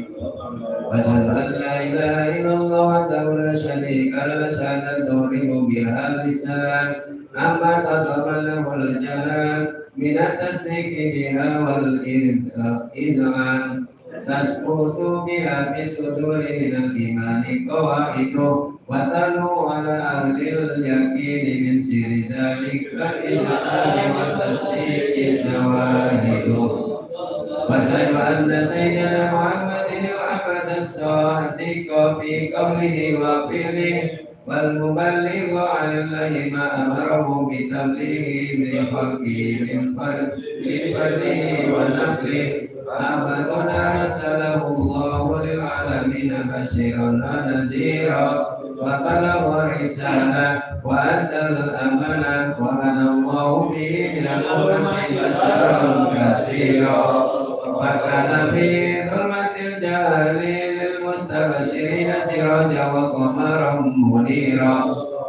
وأشهد أن لا إله إلا الله وحده لا شريك له شهادة تغرب بها اللسان أما تقبل له الجلال من التصديق بها والإذعان تسقط بها في الصدور من الإيمان قواعد وتلو على أهل اليقين من سر ذلك الإذعان والتصديق شواهد وأشهد أن سيدنا محمد العبد الصادق في قوله وفعله والمبلغ عن الله ما أمره بتبليغه لخلقه من فضله ونفله أحمدنا رسله الله للعالمين بشيرا ونذيرا وبلغ الرسالة وأدى الأمانة وأنا الله به من الأمة بشرا كثيرا وكان في ظلمة الجهل للمستبشرين سراجا وقمرا منيرا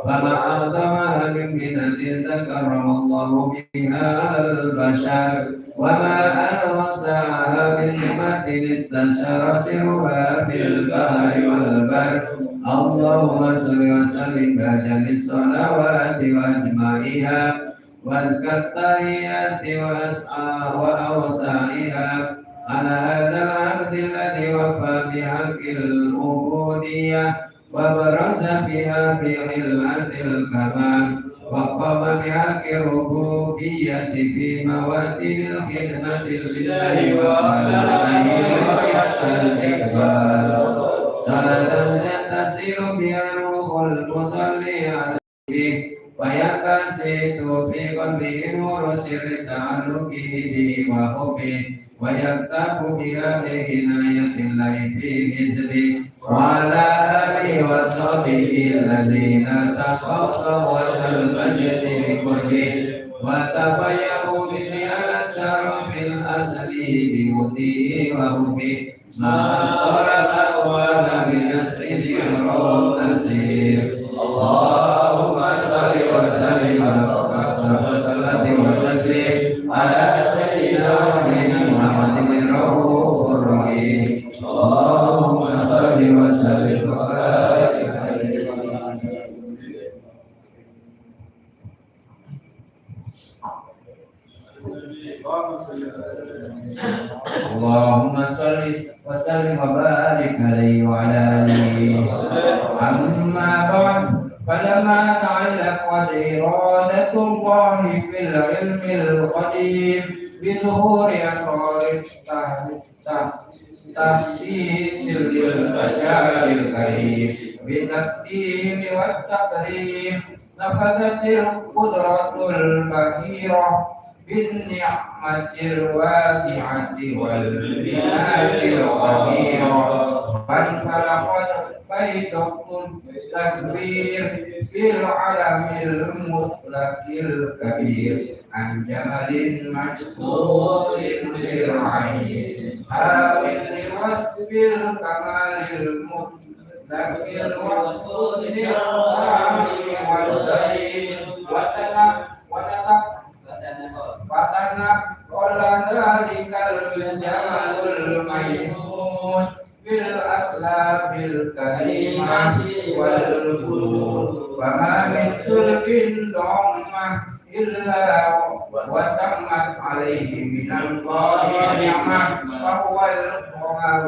فما أعظمها من منة تكرم الله بها على البشر وما أوسعها من نعمة استنشر سرها في البحر والبر اللهم صل وسلم بأجل الصلوات وأجمعها وأزكى التحيات وأوسعها على هذا العبد الذي وفى بحق العبودية وبرز بها في حلة الكمال وقام بحق الربوبية في مواتن الخدمة لله وعلى غاية الإقبال صلاة يتصل بها الروح المصلي عليه ويقصد في قلبه نور سر تعلقه به وحبه ويكتب بها بعناية الله في حزبه وعلى آله وصحبه الذين اتقوا صوت المجد بكله وتبينوا به على السرف الأصلي بهديه وحبه ما أقر الأول بنسر ذكره النسير اللهم صل وسلم وصلاة وتسليم على سيدنا ونبينا محمد الرؤوف الرحيم اللهم صل وسلم وبارك عليه اللهم صل وسلم وبارك عليه وعلى آله أما بعد فلما تعلقت إرادة الله في العلم القديم بظهور أسرار تحسين للبشر الكريم بالتقسيم والتكريم نفذت القدرة البهيرة بالنعمة الواسعة والبناء الغفيرة فانفلقت فيضة التكبير في العالم المطلق الكبير عن جمل مشهور بالعين حاول لوصف الكمال المطلق الوصول للرحم والسيد فتنقل ذلك الجمال الميمون بالأخلاق الكريمة والبذور فما من سلك ضمة إلا وتمت عليه من الله نعمة فهو القهار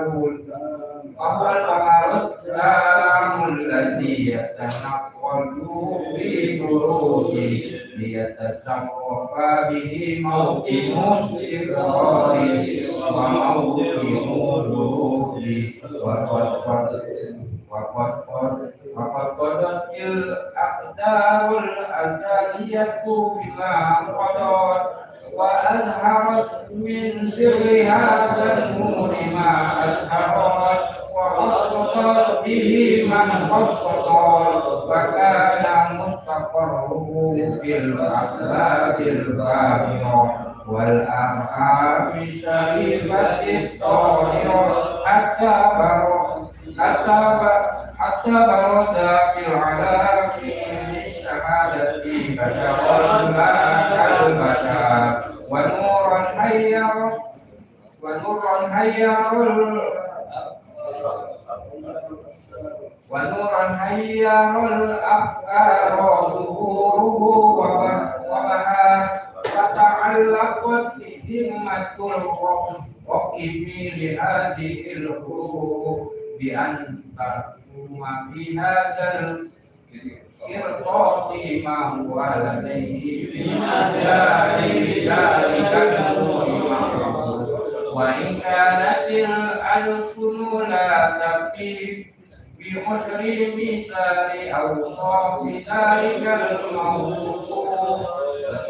فهو القمر التام الذي يتنقل في بروجه ليتصرف به موطن استقراره وموطن خروجه وقد قضت الأقدار الأزلية بما قضت وأظهرت من سر هذا النور ما أظهرت وخصصت به من خصصت فكان مستقره في الأسباب الباطنة والأرحام الشريفة الطاهرة حتى برز في العالم من الشهادة بشرا ما كالبشر ونورا حير الأفكار ظهوره وبهى فتعلقت همة الرقم لهذه الحروف بأن تحكم في هذا القرطاس ما هو لديه من أسباب ذلك النور وإن كانت الألسن لا تفي بحجر مثال أوصاف ذلك الموصوف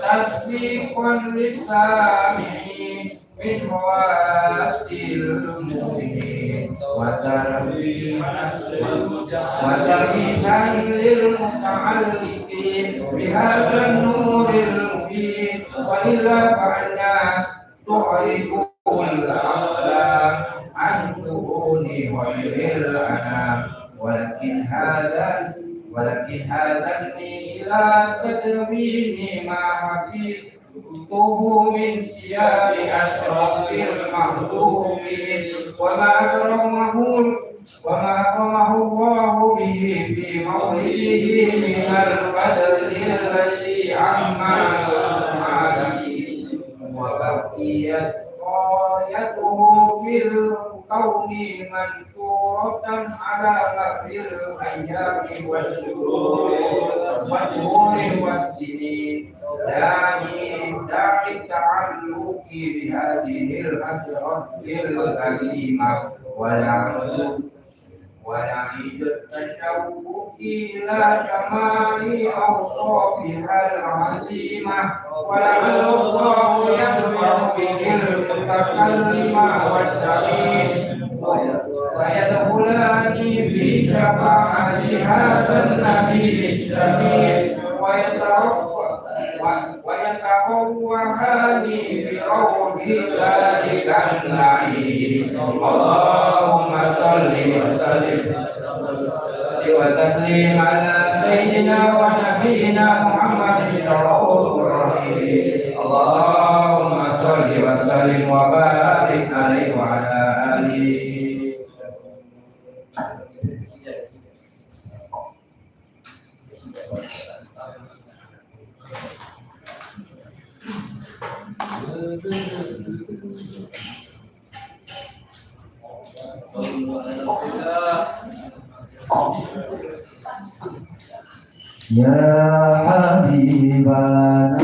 تصديقا للسامعين من حواس المؤمنين وتربيها للمتعلقين بهذا النور المبين وإلا فالناس تعرض الأقلام عن شؤون غير الأنام ولكن هذا إلى تدوين ما حفظته من سياق أشرف المخلوقين وما أكرمه الله به في مولده من الفضل الذي عم العالمين وبقيت غايته في الكون منشورة على مر الأيام والشهور والسنين داعي التعلق بهذه الأسرة الكريمة ونعيد التشوق إلى شمال أوصافها العظيمة ولعل الله ينفع به المتكلم والسميع ويدخلان في شفاعة هذا النبي الشفيع ويتقوهان بروح ذلك النعيم اللهم صل وسلم وتسليم على سيدنا ونبينا محمد الرؤوف الرحيم اللهم صل وسلم وبارك عليه وعلى آله. Ya Habibana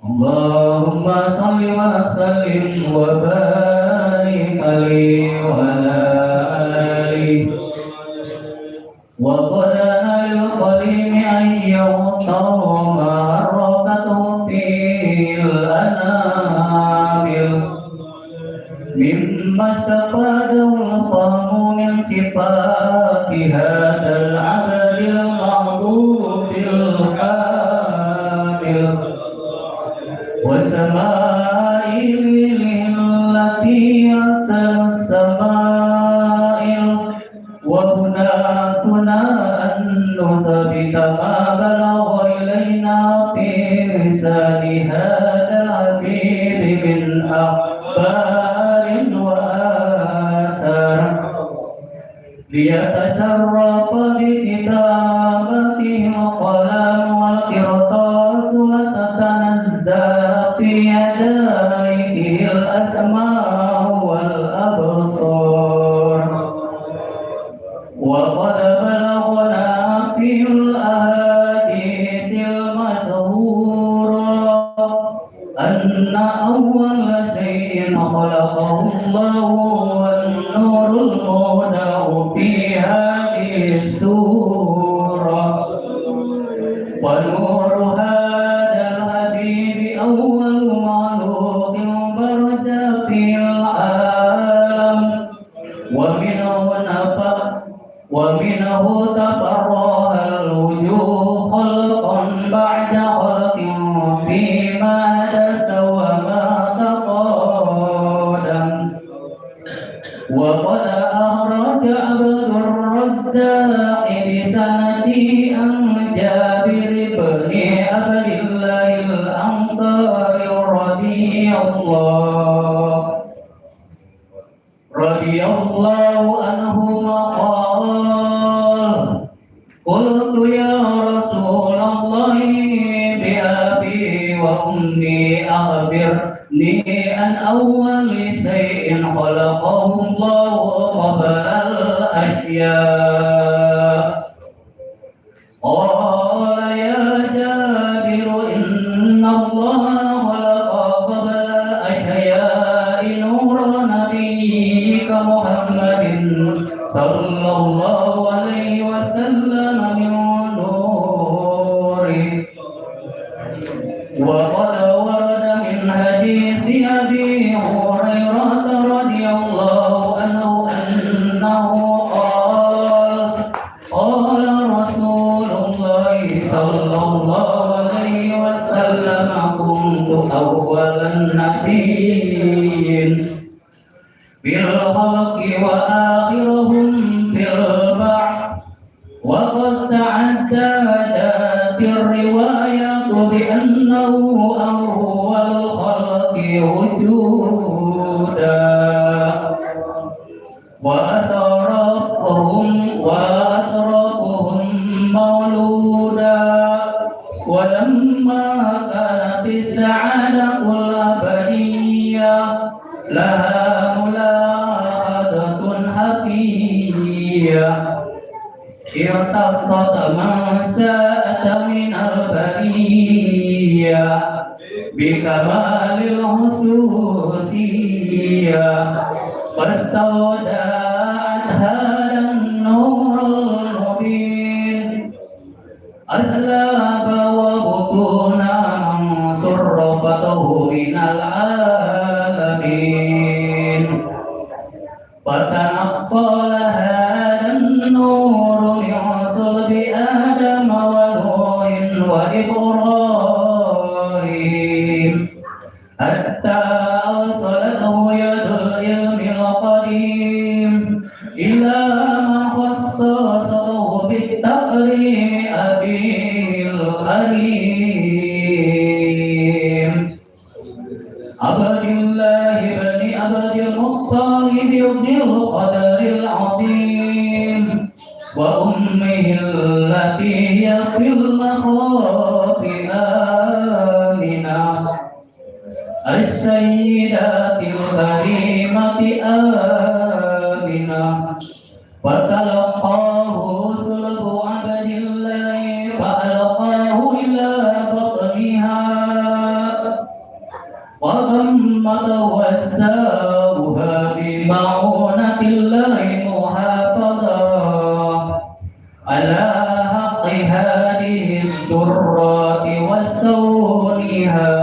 Allahumma salli wa sallim wa barik alaihi wa ala alihi wa qadana lil qalimi ayyahu tawma harrakatuhu fil anamil mimma stafadahu al-fahmu min sifati hadal abadil ma'bubil kamil وسمائل التي أسل السمائل وهنا أن نثبت ما بلغ إلينا في لسان هذا الحبيب من أخبار وآثار ليتشرف بكتابته القلم والقرطاس وتتنزل في يديه الأسماء والأبصار وقد بلغنا في الأحاديث المشهورة أن أول شيء خلقه الله والنور المهدأ في هذه السورة ونور هذا الحبيب أول مخلوق برز في العالم ومنه تفرع الوجوه خلقا بعد خلق فيما حدث وما تقدم وقد أخرج عبد الرزاق بسنده عن جابر بن عبد الله الأنصاري رضي الله عنهما قال قلت يا رسول الله بأبي وأمي أخبرني عن أول شيء خلقه الله قبل الأشياء قال يا جابر إن الله خلق قبل الأشياء نور نبيك محمد صلى الله عليه وسلم من نوره وقد ورد من حديث أبي هريرة رضي الله عنه أنه قال رسول الله صلى الله عليه وسلم كنت أول النبيين بالخلق وآخرهم بالبعث وقد تعددت الرواية بأنه أول الخلق وجودا وأشرفهم مولودا ولما كانت السعادة الأبدية لها ملاحظة حقيقية اختصت من شاءت من البرية بكمال الخصوصية فاستودعت هذا النور المبين أسلاب وبطونا من صرفته من العالمين فتنقل هذا النور من صلب آدم ونوح وإبراهيم حتى أوصلته يد العلم القديم إلى ما خصصه بالتكريم أبيه الكريم عبد الله بن عبد المطلب ذي القدر العظيم وأمه التي هي في المخاف آمنة السيدة الكريمة آمنة فتلقاه صلب عبد الله فألقاه إلى بطنها وضمته وساوها بمعونة الله محافظة على حق هذه الدرات وسونها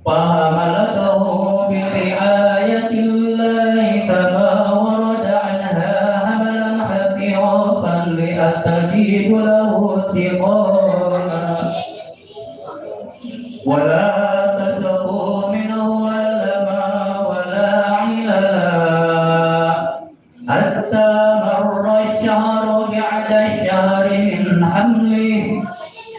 فحملته برعاية الله كما ورد عنها حملا خفيفا لأستجيب له سقاما ولا تسقوا منه ألما ولا عللا حتى مر الشهر بعد الشهر من حمله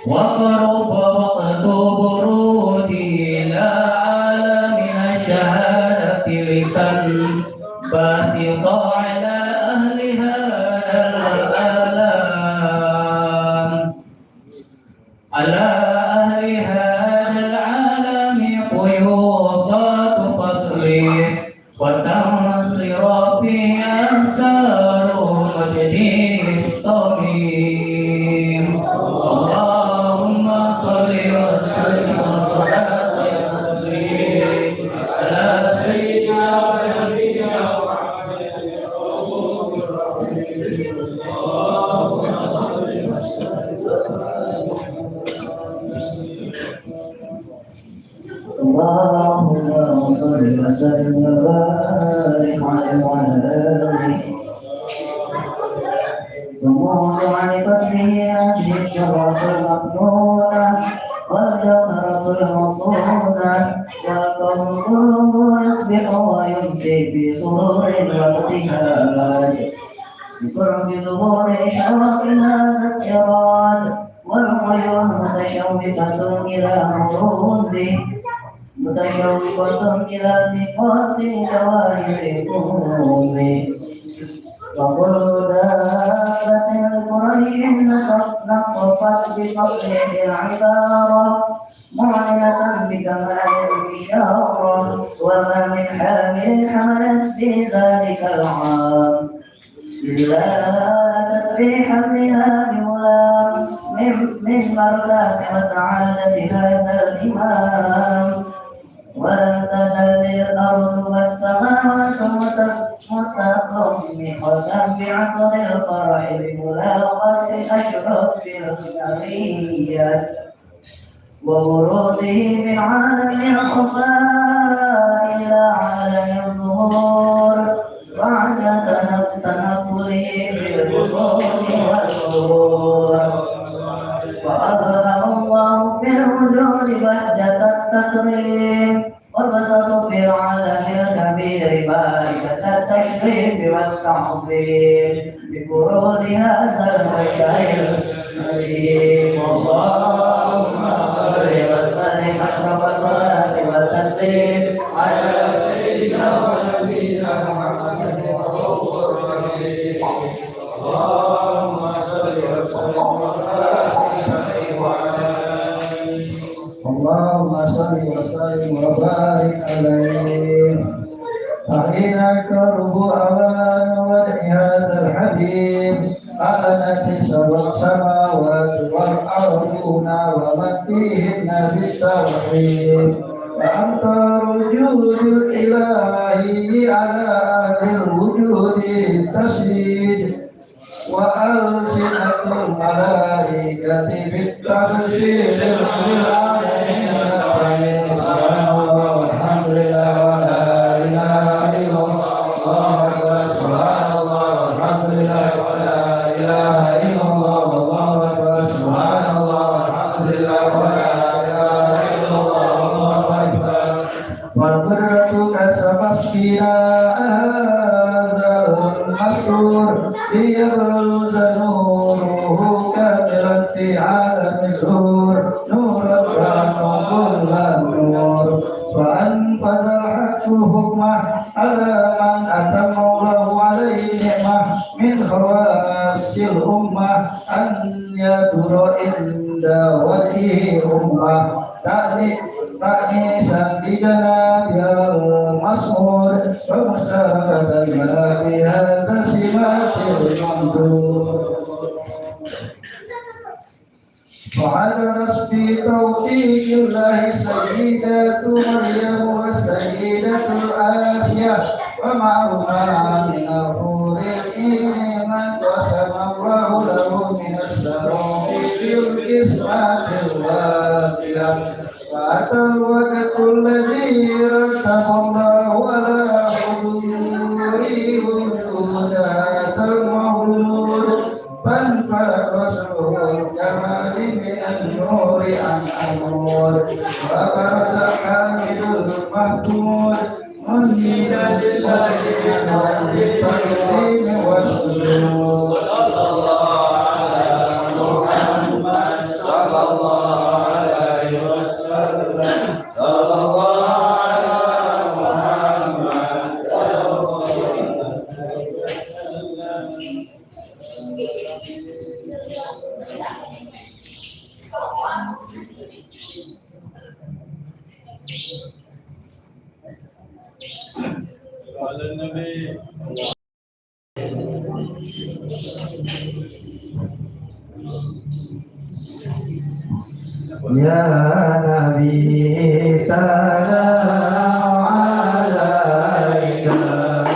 وقرب وقت بروده لا عال من الشهادة لتنبسط على أهل هذا العالم على أهل هذا العالم قيوضات فضله وتنصر فيه أنصار مجده الصميم اللهم صل وسلم وبارك على سيدنا ونبينا اللهم صل وسلم وبارك عليه وعلى آله وموت عن قتله هذه الشرف المقنونة والجوهرة المصونة والكون كله يصبح ويمسي في سرور وابتهاج بقرب ظهور إشراق هذا السراج والعيون متشوقة إلى مروده متشوقة إلى التقاط جواهر كنوزه وكل دابة قريش نطفت بفصل العبارة معلنة بكمال الإشارة وما من حامل حملت في ذلك العام إلا أتت في حملها بغلام من مرضات وسعادة هذا الإمام ولم تزل الأرض والسماوات متضمحة بعطر الفرح بملاقاة أشرف الخيرية ووروده من عالم الخفاء إلى عالم الظهور بعد تنقله في البطون والظهور وأظهر الله في الوجود بهجة التكريم وبسط في العالم الكبير باركة التشريف والتعظيم بفروض هذا البشر الكريم اللهم صل وسلم أشرف الصلاة والتسليم على سيدنا ونبينا محمد اللهم صل وسلم اللهم صل وسلم وبارك عليه فحين الكرب أوان ودع هذا الحبيب أعلنت السماوات والأرضون ومن فيهن بالتوحيد وأمطار الجود الإلهي على أهل الوجود تشهد وألسنة الملائكة بالتبشير للعالمين سبحان الله والحمد لله ولا إله إلا الله سبحان الله والحمد لله ولا إله إلا الله والله أكبر سبحان الله والحمد لله ولا إله إلا الله والله أكبر والقدرة كسبت فيها هذا المستور ليبرز نوره كاملا في عالم الزور نورا كل النور فأنفذ الحق حكمه على من أتم الله عليه نعمة من خواص الأمة أن يدر عند وجهه أمة تأنيسا لجناب المسعود ومشاركتنا في هذا السمات المنظور وعجرت في توفيق الله سيدة مريم وسيدة الآسيا ومعهما من الحور العين من قسم الله له من الشرف في القسمة الوافية فأتى الوقت الذي رتب الله على حضوره وجودات المولود فانفلق سر الجمال من النور عن النور وبرز حامل المحمود منزلا لله من التقديم والسجود صلى الله على محمد صلى الله عليه وسلم صلى الله على محمد على النبي يا نبي سلام عليك يا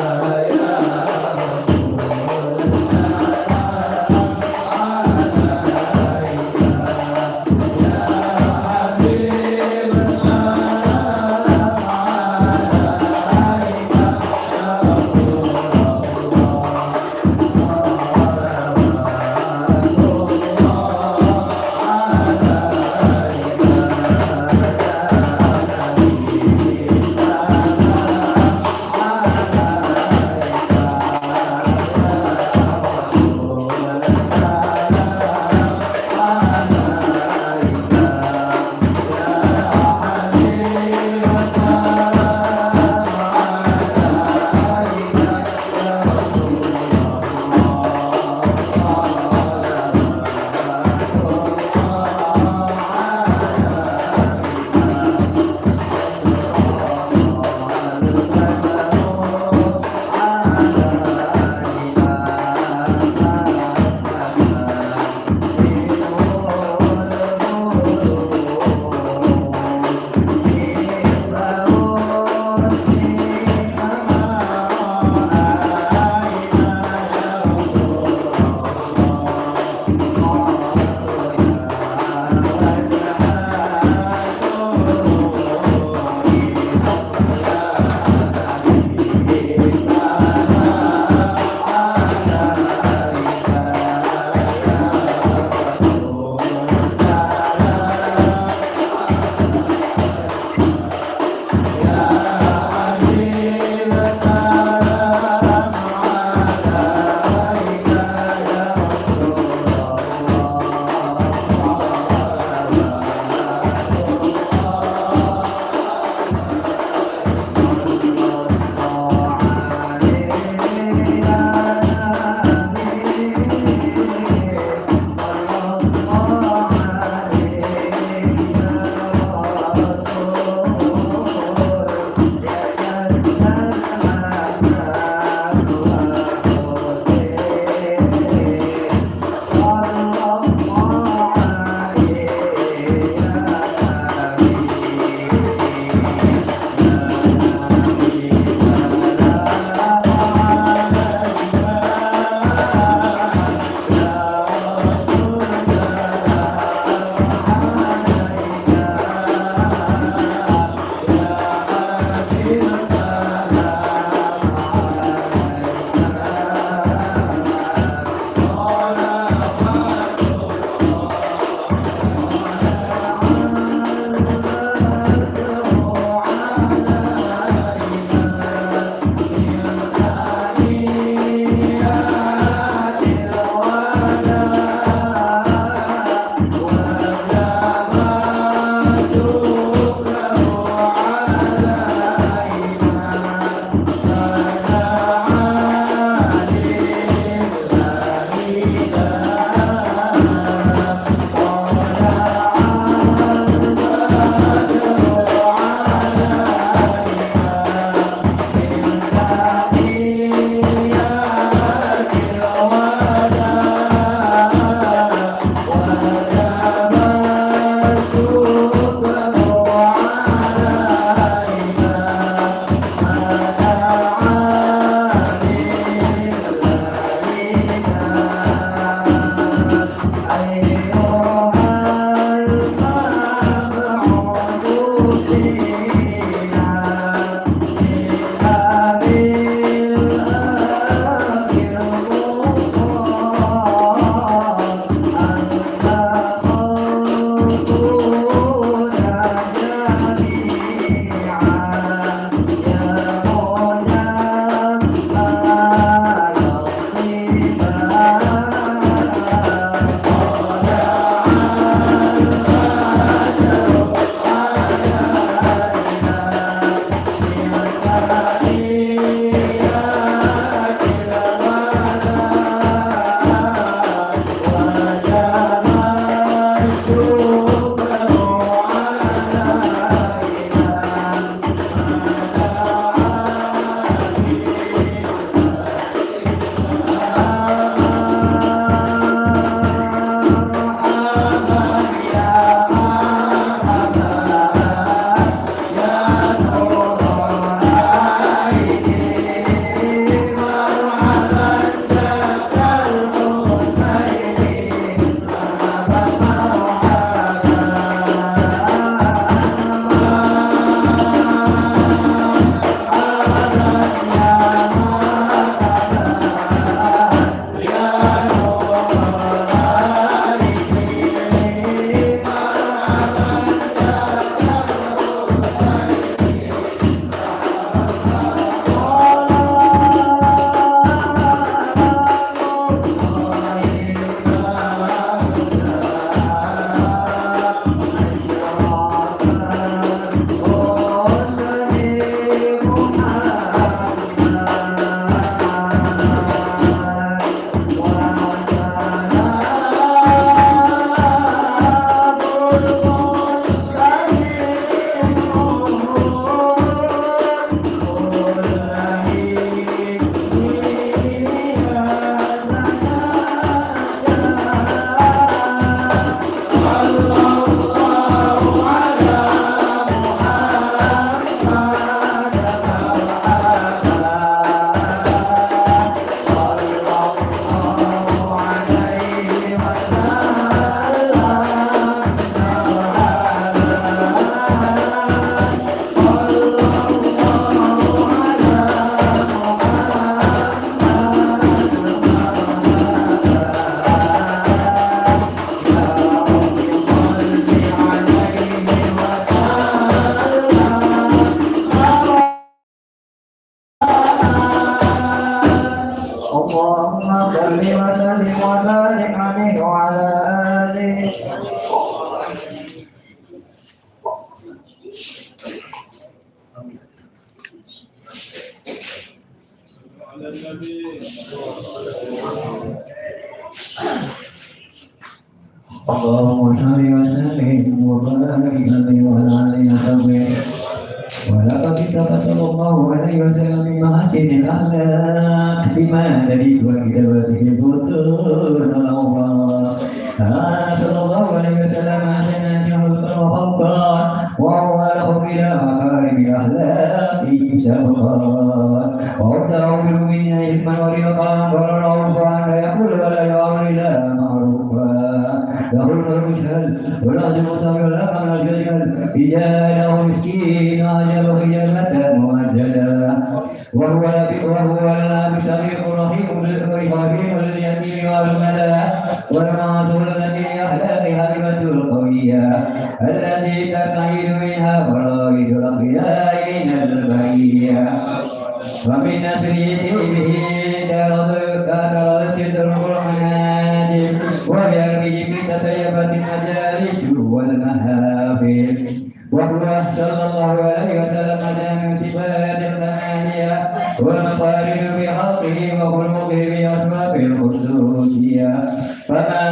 صل وسلم وبارك عليه وعلى آله. على النبي اللهم صل وسلم وبارك عليه وعلى آله وصحبه. ولقد صلى الله عليه وسلم بمحاسن الأخلاق بما دليل وكتابته البطون الأوراق. صلى الله عليه وسلم حسناته وخلقا وأوله إلى مكارم أخلاقه سبقا وأرسله بالمؤمنين علما ورزقا ورعوفا لا يقول ولا يأمر إلا معروفا له المشهد والأرض المصاب والأمر الجلال إجاله مسكين أجل خيامة مؤجلا وهو لنا بشريق رحيم بالرحيم اليمين والملا والمعصوم الذي أخلاق هبة القوية التي تستعيد منها فرائد الأخيار من البرية ومن نسريته به درست المناجم وبأرضه تطيبت المجالس والمحافل وهو صلى الله عليه وسلم جامع صفات الثمانية والمقارن بحقه وخلقه بأسباب الخصوصية فما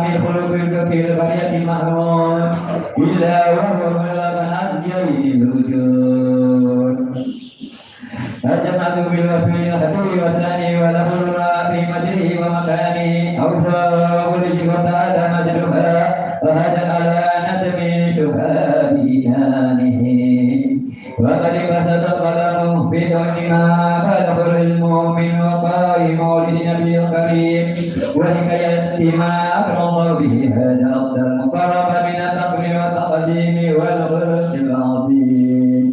من خلق في القرية محروم إلا وهو ملغى أبجل الوجود أجمعت بالوصف الحسن والثاني وله في مجره ومكانه أوصاه لجي وتعالى مجرها فهذا على ندم شبهات إيمانه وقد بسط قلمه في كون ما خلق المؤمن وقال مولد نبي كريم وحكاية ما أكرم الله به هذا الأفضل المقرب من التقويم والتقديم والخلق العظيم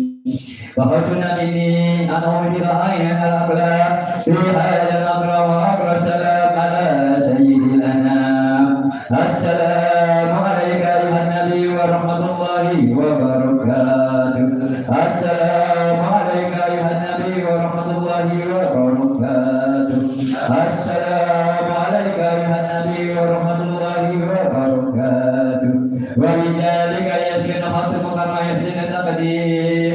وخشنا مني أن أوجد عين الأخلاق في هذا المقرأ وأقرأ السلام على سيد الأنام. السلام عليك أيها النبي ورحمة الله وبركاته. السلام عليك أيها النبي ورحمة الله وبركاته. السلام عليك أيها النبي ورحمة الله وبركاته. وبذلك يسكن خطبك ما يسكن تقديم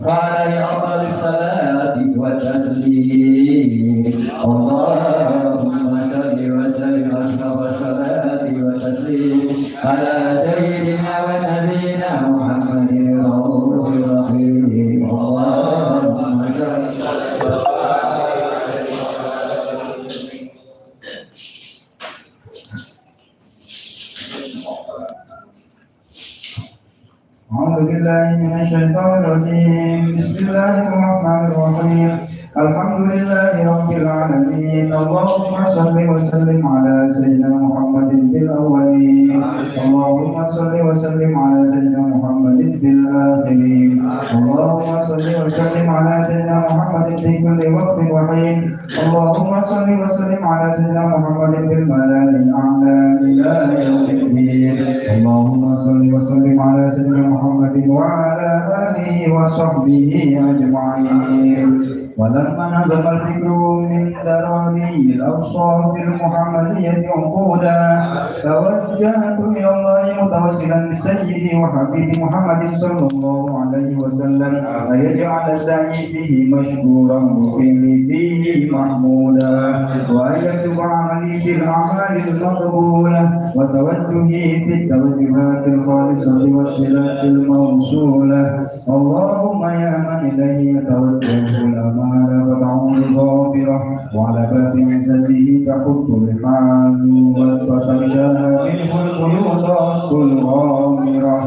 وعليه أفضل الصلاة والتسليم. اللهم صل وسلم أشرف الصلاة والتسليم على سيدنا ونبينا محمد الرؤوف الرحيم. اللهم صل أعوذ بالله من الشيطان الرجيم. بسم الله الرحمن الرحيم. الحمد لله رب العالمين. اللهم صل وسلم على سيدنا محمد في الأولين. اللهم صل وسلم على سيدنا محمد في الآخرين. اللهم صل وسلم على سيدنا محمد في كل وقت وحين. اللهم صل وسلم على سيدنا محمد في الملأ الأعلى إلى يوم الدين. اللهم صل وسلم على سيدنا محمد وعلى آله وصحبه أجمعين. ولما نزل الفكر من تراويح الأوصاف المحمدية عقودا توجهت إلى الله متوسلا بسيدي وحبيبي محمد صلى الله عليه وسلم أن يجعل سعي فيه مشكورا وفعلي فيه محمودا وأن يكتب عملي في الأعمال المقبولة وتوجهي في التوجهات الخالصة والصلات الموصولة. اللهم يا من إليه يتوجه الأمال فتعود ظافرة وعلى باب عزته تحط الحال وتخشى منه القيودات الغامرة.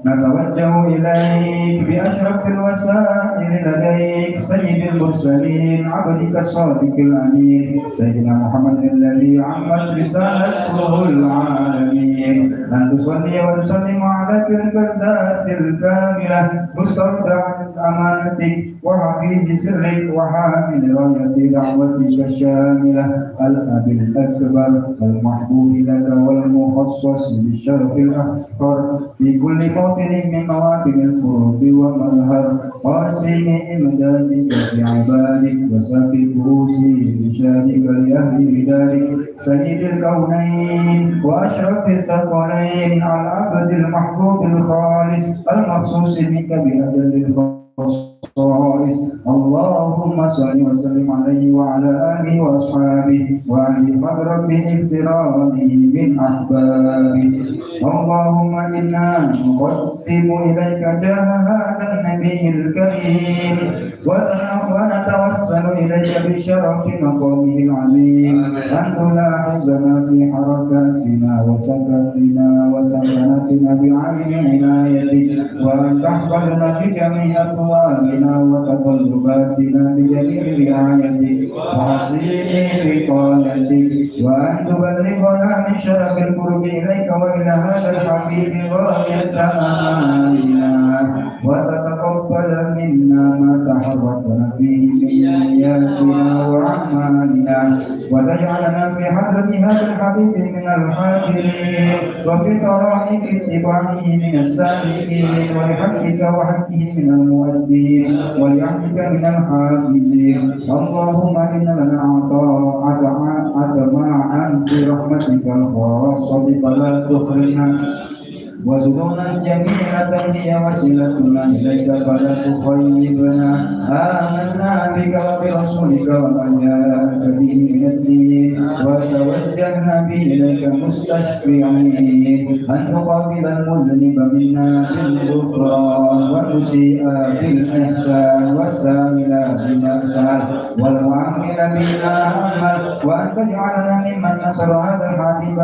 نتوجه إليك بأشرف الوسائل لديك سيد المرسلين عبدك الصادق الأمين سيدنا محمد الذي عمت رسالته العالمين. أن تصلي وتسلم على تلك الذات الكاملة مستودع أمانتك وحفيظ سرك وحامل راية دعوتك الشاملة الأب الأكبر المحبوب لك والمخصص بالشرف الأخطر في كل موطن من مواطن الفروض ومظهر قاسم إمدادك بعبادك وسقي كؤوسي شارك لأهل بذلك سيد الكونين وأشرف الثقلين على العبد المحبوب الخالص المخصوص بك بأجل الخصائص. اللهم صل وسلم عليه وعلى آله وأصحابه وعلى حضرة افتراضه من أحبابه. اللهم إنا نقدم إليك جاه هذا النبي الكريم ونتوسل إليك بشرف مقامه العظيم أن تلاحظنا في حركاتنا وسكناتنا وسكناتنا بعين عنايتك وأن تحفظنا بجميع أقوالنا وتقلباتنا بجميع رعايتك وحسين بقالتك وأن تبلغنا من شرف القرب إليك وإلى هذا الحبيب غاية آمالنا وتتقبل منا ما تحركنا فيه من نياتنا وأعمالنا وتجعلنا في حضرة هذا الحبيب من الحاضرين وفي طرائق اتباعه من السالكين ولحقك وحقه من المؤدين ولعهدك من الحافظين. اللهم إن لنا أطماعا برحمتك الخاصة فلا تخرجنا وزنونا جميلة هي وسيلتنا إليك فلا تخيبنا. آمنا بك وبرسولك وما جاءك به من الدين وتوجهنا به إليك مستشفعين أن تقابل المذنب منا بالغفران والمسيء بالإحسان والسائل بالإحسان والمعامل بالعمل وأن تجعلنا ممن نصر هذا الحبيب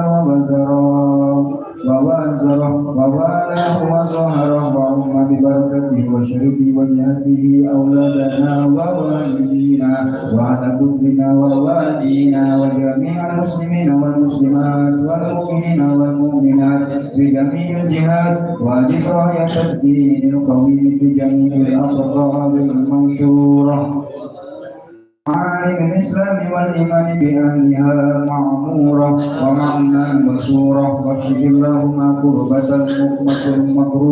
ووالاه وظهره وعم ببركته وشرفه وجهته أولادنا ووالدينا وعلى كلنا ووالدينا وجميع المسلمين والمسلمات والمؤمنين والمؤمنات بجميع الجهات ولغاية الدين القويم في جميع الأقطار المنشورة. عالم الإسلام والإيمان بأهلها معمورة ومعنا بصورة واكشف اللهم كربة المكروه